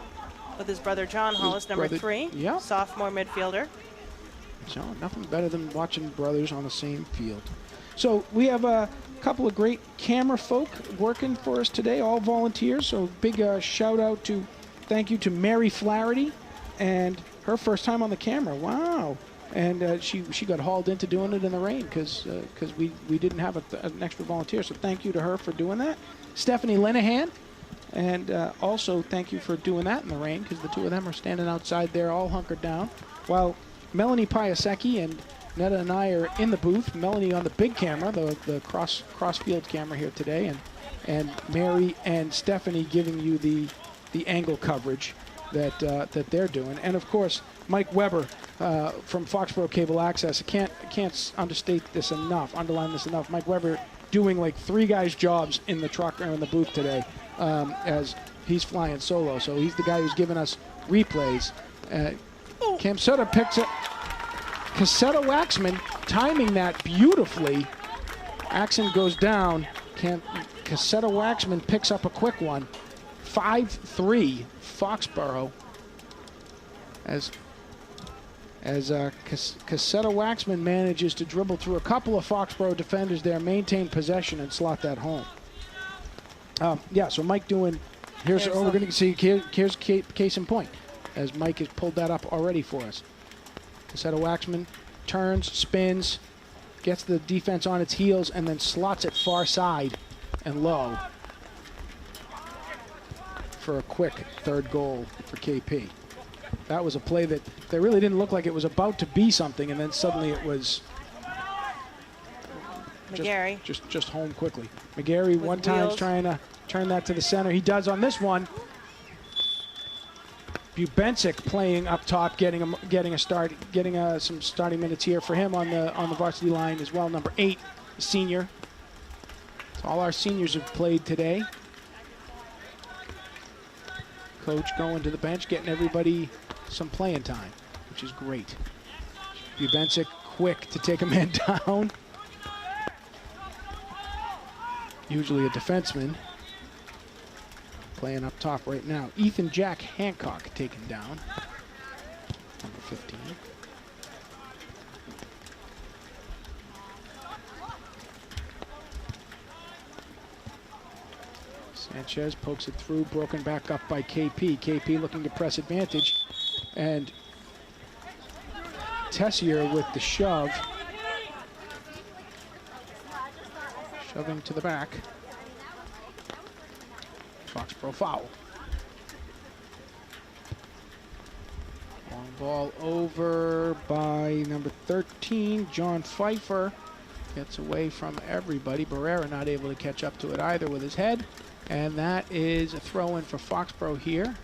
now with his brother John Hollis, number 3, yeah. sophomore midfielder. So nothing better than watching brothers on the same field. So we have a couple of great camera folk working for us today, all volunteers. So big shout out thank you to Mary Flaherty, and her first time on the camera. Wow. And she got hauled into doing it in the rain because we didn't have an extra volunteer. So thank you to her for doing that. Stephanie Linehan, and also thank you for doing that in the rain, because the two of them are standing outside there all hunkered down, while Melanie Piasecki and Netta and I are in the booth. Melanie on the big camera, the cross field camera here today, and Mary and Stephanie giving you the angle coverage that they're doing. And of course, Mike Weber from Foxboro Cable Access. I can't underline this enough. Mike Weber doing like 3 guys' jobs in the truck or in the booth today, as he's flying solo. So he's the guy who's giving us replays. Cam Sutter picks it. Cassetta Waxman timing that beautifully. Axon goes down. Cassetta Waxman picks up a quick one. 5-3 Foxborough. As Cassetta Waxman manages to dribble through a couple of Foxborough defenders there, maintain possession, and slot that home. Yeah, so Mike doing. We're going to see. Here's case in point, as Mike has pulled that up already for us. Cassetta Waxman turns, spins, gets the defense on its heels, and then slots it far side and low for a quick third goal for KP. That was a play that really didn't look like it was about to be something, and then suddenly it was McGarry. Just home quickly. McGarry one time trying to turn that to the center. He does on this one. Bubensic playing up top, getting some starting minutes here for him on the varsity line as well. Number 8, senior. So all our seniors have played today. Coach going to the bench, getting everybody some playing time, which is great. Bubensic quick to take a man down. Usually a defenseman. Playing up top right now. Ethan Jack Hancock taken down. Sanchez pokes it through, broken back up by KP. KP looking to press advantage, and Tessier with the shove. Shoving to the back. Foxboro foul. Long ball over by number 13, John Pfeiffer. Gets away from everybody. Barrera not able to catch up to it either with his head. And that is a throw-in for Foxboro here.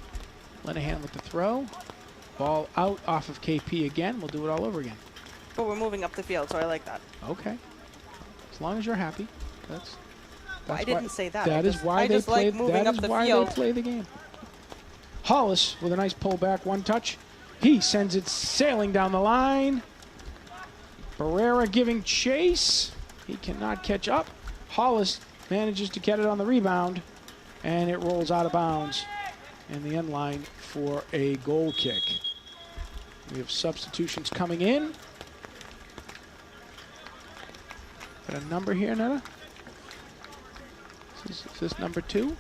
Linehan with the throw. Ball out off of KP again. We'll do it all over again. But we're moving up the field, so I like that. Okay. As long as you're happy. That's I didn't say that. That is why they play. That is why they play the game. Hollis with a nice pullback, one touch. He sends it sailing down the line. Barrera giving chase. He cannot catch up. Hollis manages to get it on the rebound, and it rolls out of bounds in the end line for a goal kick. We have substitutions coming in. Got a number here, Netta? Is this number 2?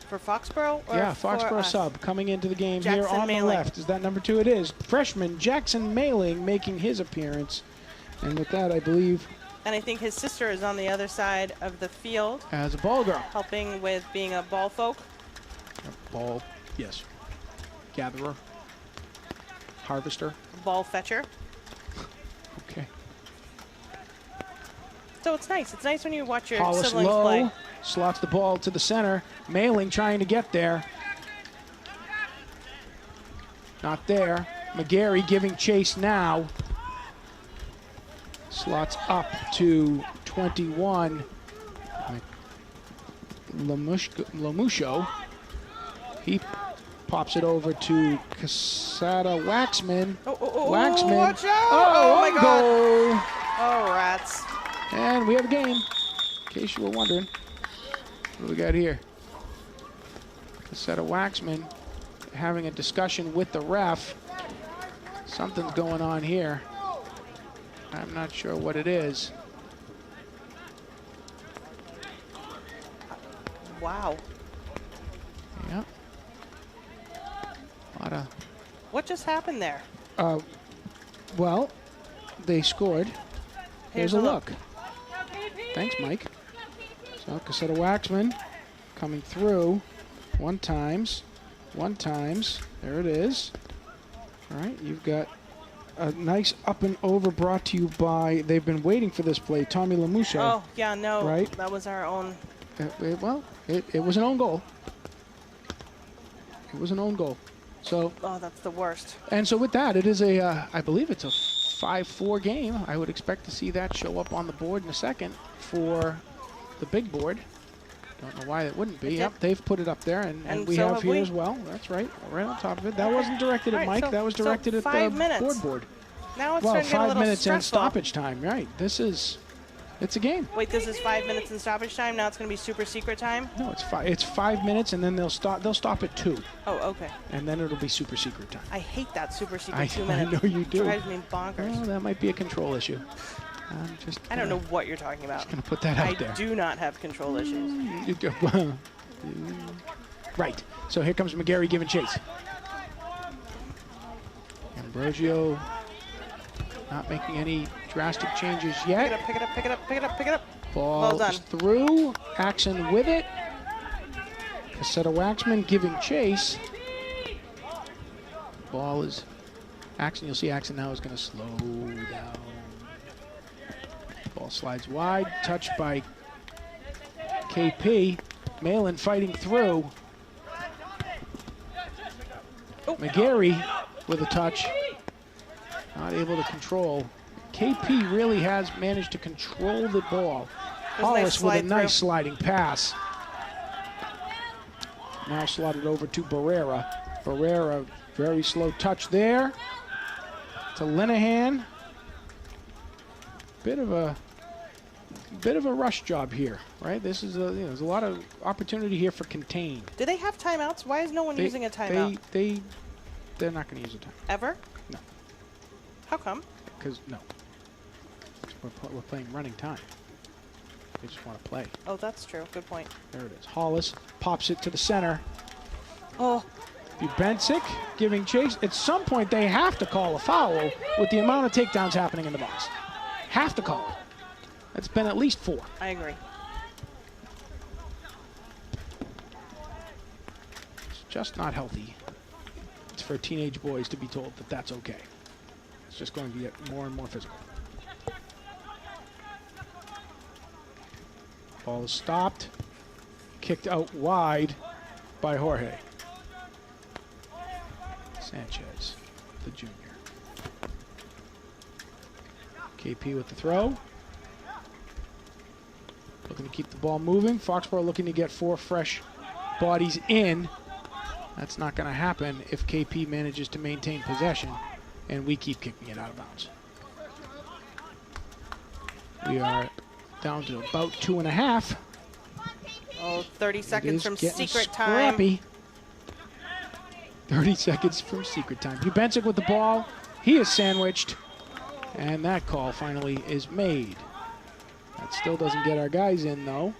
For Foxboro? Or yeah, for Foxboro us? sub coming into the game Jackson here on Mailing. the left. Is that number 2? It is. Freshman Jackson Mailing making his appearance. And with that, I believe... And I think his sister is on the other side of the field. As a ball girl. Helping with being a ball folk. A ball, yes. Gatherer. Harvester. Ball fetcher. Okay. So it's nice. It's nice when you watch your Hollis siblings low, play. slots the ball to the center. Mailing trying to get there. Not there. McGarry giving chase now. Slots up to 21. Lamusho. He pops it over to Casada Waxman. Waxman. Watch out! Oh my God. Goal. Oh, rats. And we have a game, in case you were wondering. What do we got here? Casetta Waxman having a discussion with the ref. Something's going on here. I'm not sure what it is. Wow. Yep. A lot of... What just happened there? Well, they scored. Here's a look. Thanks, Mike. So Casetta Waxman coming through. One times. There it is. All right, you've got a nice up and over brought to you by, they've been waiting for this play, Tommy Lamuso. Oh, yeah, no. Right? That was our own. Well, it was an own goal. It was an own goal. So. Oh, that's the worst. And so with that, it is a, I believe it's a 5-4 game. I would expect to see that show up on the board in a second for the big board. Don't know why it wouldn't be. Yep, they've put it up there, and we so have here as well. That's right on top of it. That wasn't directed at Mike. So, that was directed at the board. Now it's well, starting to get a 5 little minutes and stressful. stoppage time. Right. It's a game. Wait, this is 5 minutes in stoppage time. Now it's going to be super secret time. No, it's 5 minutes, and then they'll stop at 2. Oh, okay. And then it'll be super secret time. I hate that super secret 2 minutes. I know you do. It drives me bonkers. Well, that might be a control issue. I don't know what you're talking about. Just gonna put that out there. I do not have control issues. Right. So here comes McGarry giving chase. Ambrosio not making any drastic changes yet. Pick it up. Ball Well done. is through. Axon with it. Casetta Waxman giving chase. Ball is Axon. You'll see Axon now is going to slow down. Ball slides wide. Touched by KP. Malin fighting through. McGarry with a touch. Not able to control. KP really has managed to control the ball. Hollis with a nice sliding pass. Now slotted over to Barrera. Barrera, very slow touch there. To Linehan. Bit of a rush job here, right? This is there's a lot of opportunity here for contain. Do they have timeouts? Why is no one using a timeout? They're not going to use a timeout. Ever? No. How come? Because no. We're playing running time. They just want to play. Oh, that's true. Good point. There it is. Hollis pops it to the center. Oh, Bubensic giving chase. At some point, they have to call a foul with the amount of takedowns happening in the box. Have to call it. It's been at least 4. I agree. It's just not healthy. It's for teenage boys to be told that that's okay. It's just going to get more and more physical. Ball is stopped. Kicked out wide by Jorge. Sanchez, the junior. KP with the throw. Looking to keep the ball moving. Foxboro looking to get 4 fresh bodies in. That's not going to happen if KP manages to maintain possession and we keep kicking it out of bounds. We are down to about 2.5. Oh, 30 seconds from secret scrappy. time. 30 seconds from secret time. Bubensic with the ball. He is sandwiched. And that call finally is made. That still doesn't get our guys in, though.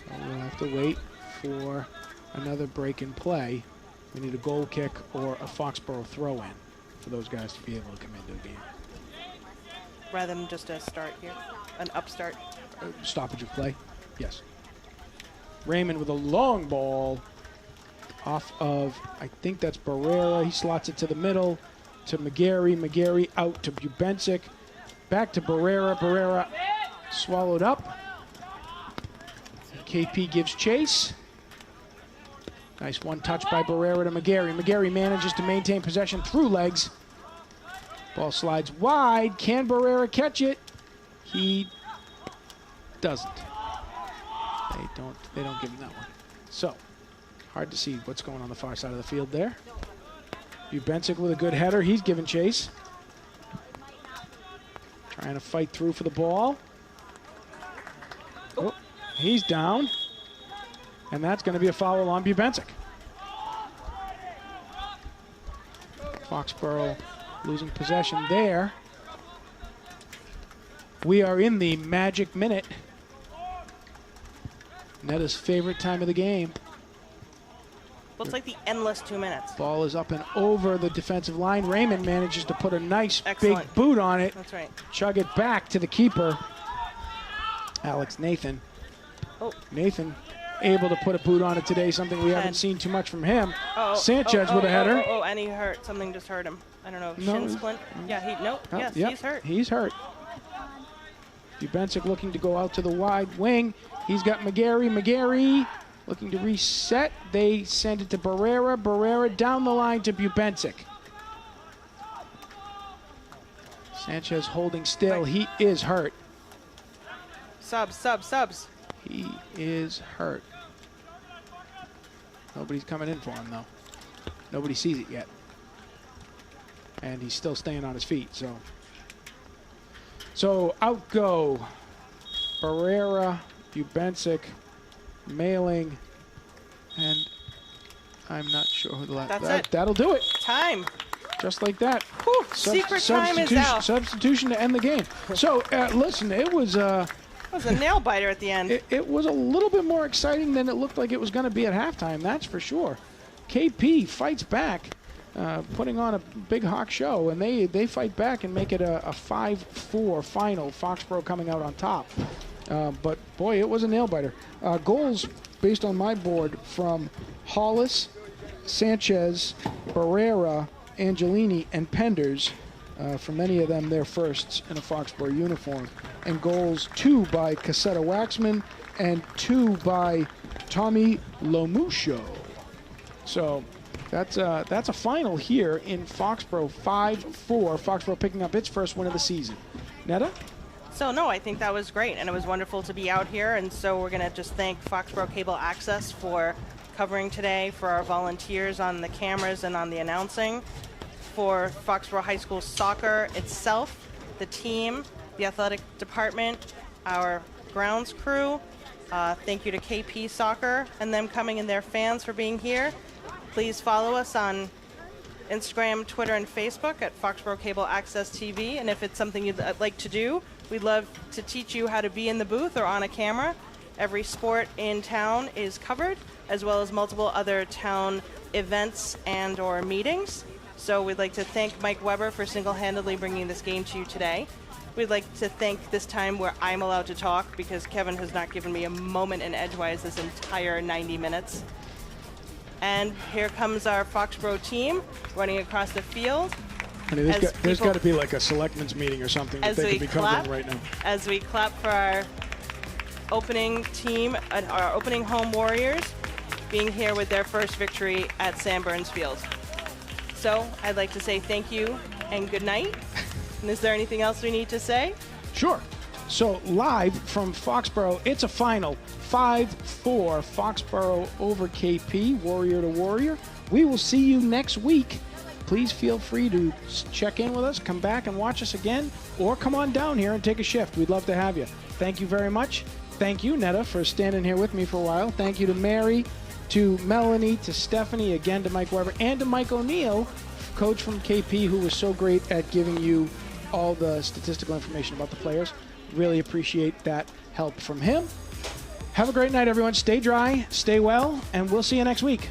So we'll have to wait for another break in play. We need a goal kick or a Foxboro throw-in for those guys to be able to come into the game. Rather than just a start here, an upstart. Stoppage of play, yes. Raymond with a long ball off of, I think that's Barrera. He slots it to the middle to McGarry. McGarry out to Bubensic. Back to Barrera. Barrera swallowed up. KP gives chase. Nice one touch by Barrera to McGarry. McGarry manages to maintain possession through legs. Ball slides wide. Can Barrera catch it? He doesn't. They don't give him that one. So, hard to see what's going on the far side of the field there. Bubensic with a good header. He's giving chase. Trying to fight through for the ball. Oh, he's down. And that's going to be a foul on Bubensic. Foxboro losing possession there. We are in the magic minute. Netta's favorite time of the game. Looks like the endless 2 minutes. Ball is up and over the defensive line. Raymond manages to put a nice Excellent. big boot on it. That's right. Chug it back to the keeper, Alex Nathan. Oh. Nathan able to put a boot on it today, something we haven't seen too much from him. Sanchez with a header. Oh, and he hurt. Something just hurt him. I don't know. Shin splint. Yeah, yes, yep, he's hurt. He's hurt. Bubensic looking to go out to the wide wing. He's got McGarry. McGarry looking to reset. They send it to Barrera. Barrera down the line to Bubensic. Sanchez holding still. He is hurt. Subs. He is hurt. Nobody's coming in for him, though. Nobody sees it yet. And he's still staying on his feet, So out go Barrera, Bubensic, Mailing, and I'm not sure who the last. That'll do it. Time. Just like that. Whew, secret time is out. Substitution to end the game. So, listen, it was a nail biter at the end. It was a little bit more exciting than it looked like it was going to be at halftime, that's for sure. KP fights back, putting on a big Hawk show, and they fight back and make it a 5-4 final. Foxboro coming out on top. But, boy, it was a nail-biter. Goals, based on my board, from Hollis, Sanchez, Barrera, Angelini, and Penders. For many of them, their firsts in a Foxboro uniform. And goals, 2 by Cassetta Waxman and 2 by Tommy Lomusho. So that's a final here in Foxboro, 5-4. Foxboro picking up its first win of the season. Netta? So, no, I think that was great, and it was wonderful to be out here. And so we're going to just thank Foxboro Cable Access for covering today, for our volunteers on the cameras and on the announcing, for Foxboro High School soccer itself, the team, the athletic department, our grounds crew. Thank you to KP Soccer and them coming and their fans for being here. Please follow us on Instagram, Twitter, and Facebook at Foxboro Cable Access TV. And if it's something you'd like to do, We'd love to teach you how to be in the booth or on a camera. Every sport in town is covered, as well as multiple other town events and or meetings. So we'd like to thank Mike Weber for single-handedly bringing this game to you today. We'd like to thank this time where I'm allowed to talk because Kevin has not given me a moment in edgewise this entire 90 minutes. And here comes our Foxboro team running across the field. Honey, there's got to be like a selectmen's meeting or something that they could be covering right now. As we clap for our opening team, our opening home Warriors, being here with their first victory at Sam Burns Field. So I'd like to say thank you and good night. And is there anything else we need to say? Sure. So live from Foxboro, it's a final 5-4 Foxboro over KP, Warrior to Warrior. We will see you next week. Please feel free to check in with us, come back and watch us again, or come on down here and take a shift. We'd love to have you. Thank you very much. Thank you, Netta, for standing here with me for a while. Thank you to Mary, to Melanie, to Stephanie, again to Mike Weber, and to Mike O'Neill, coach from KP, who was so great at giving you all the statistical information about the players. Really appreciate that help from him. Have a great night, everyone. Stay dry, stay well, and we'll see you next week.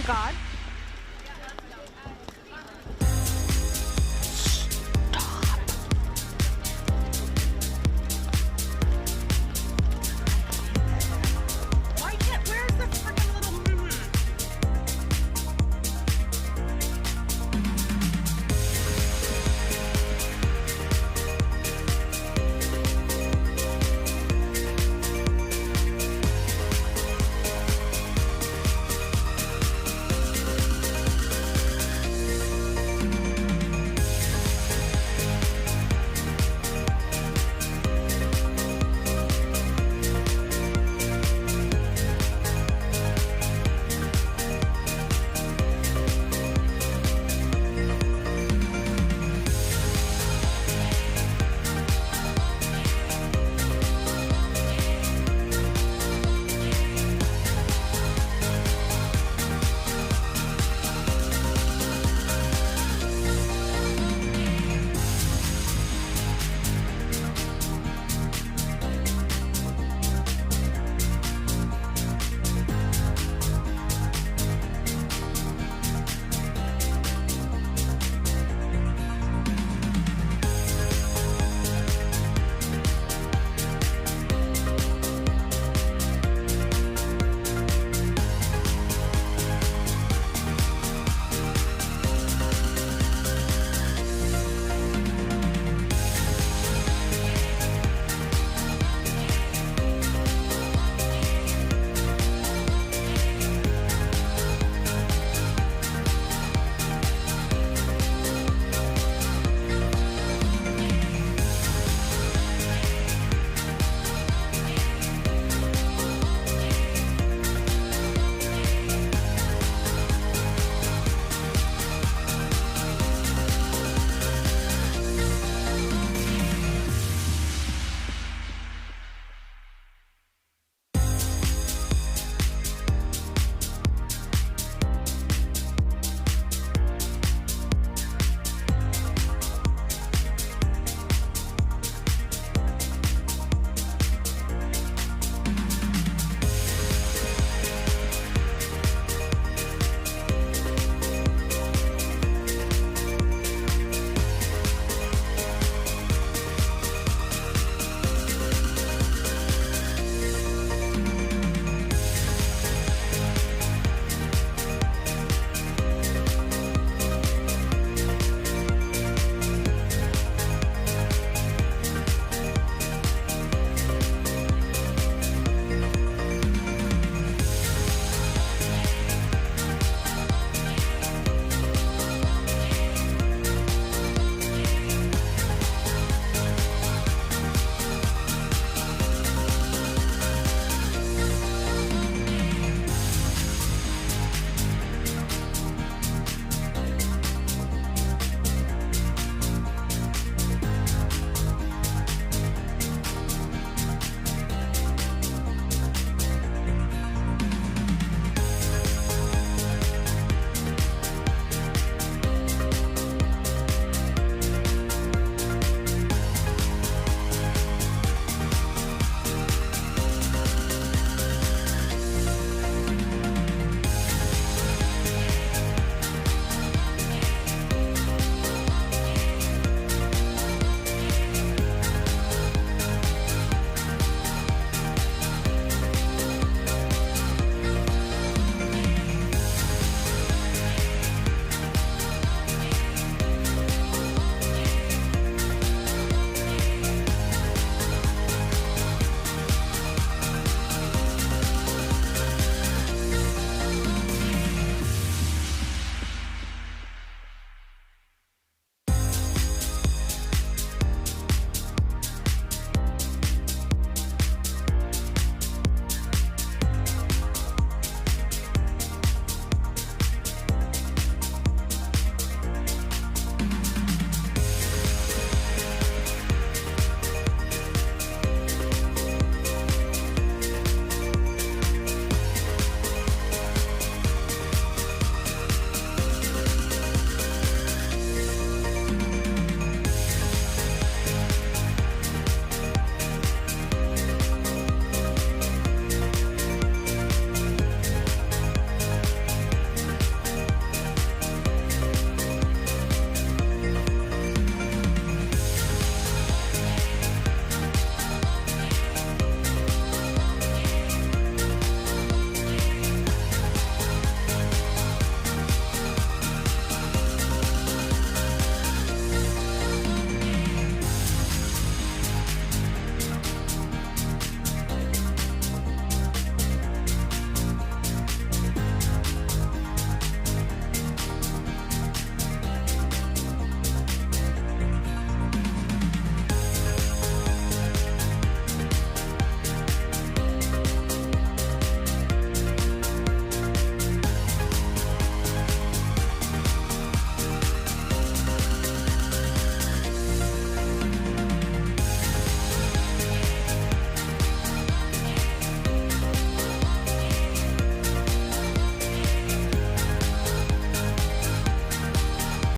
God.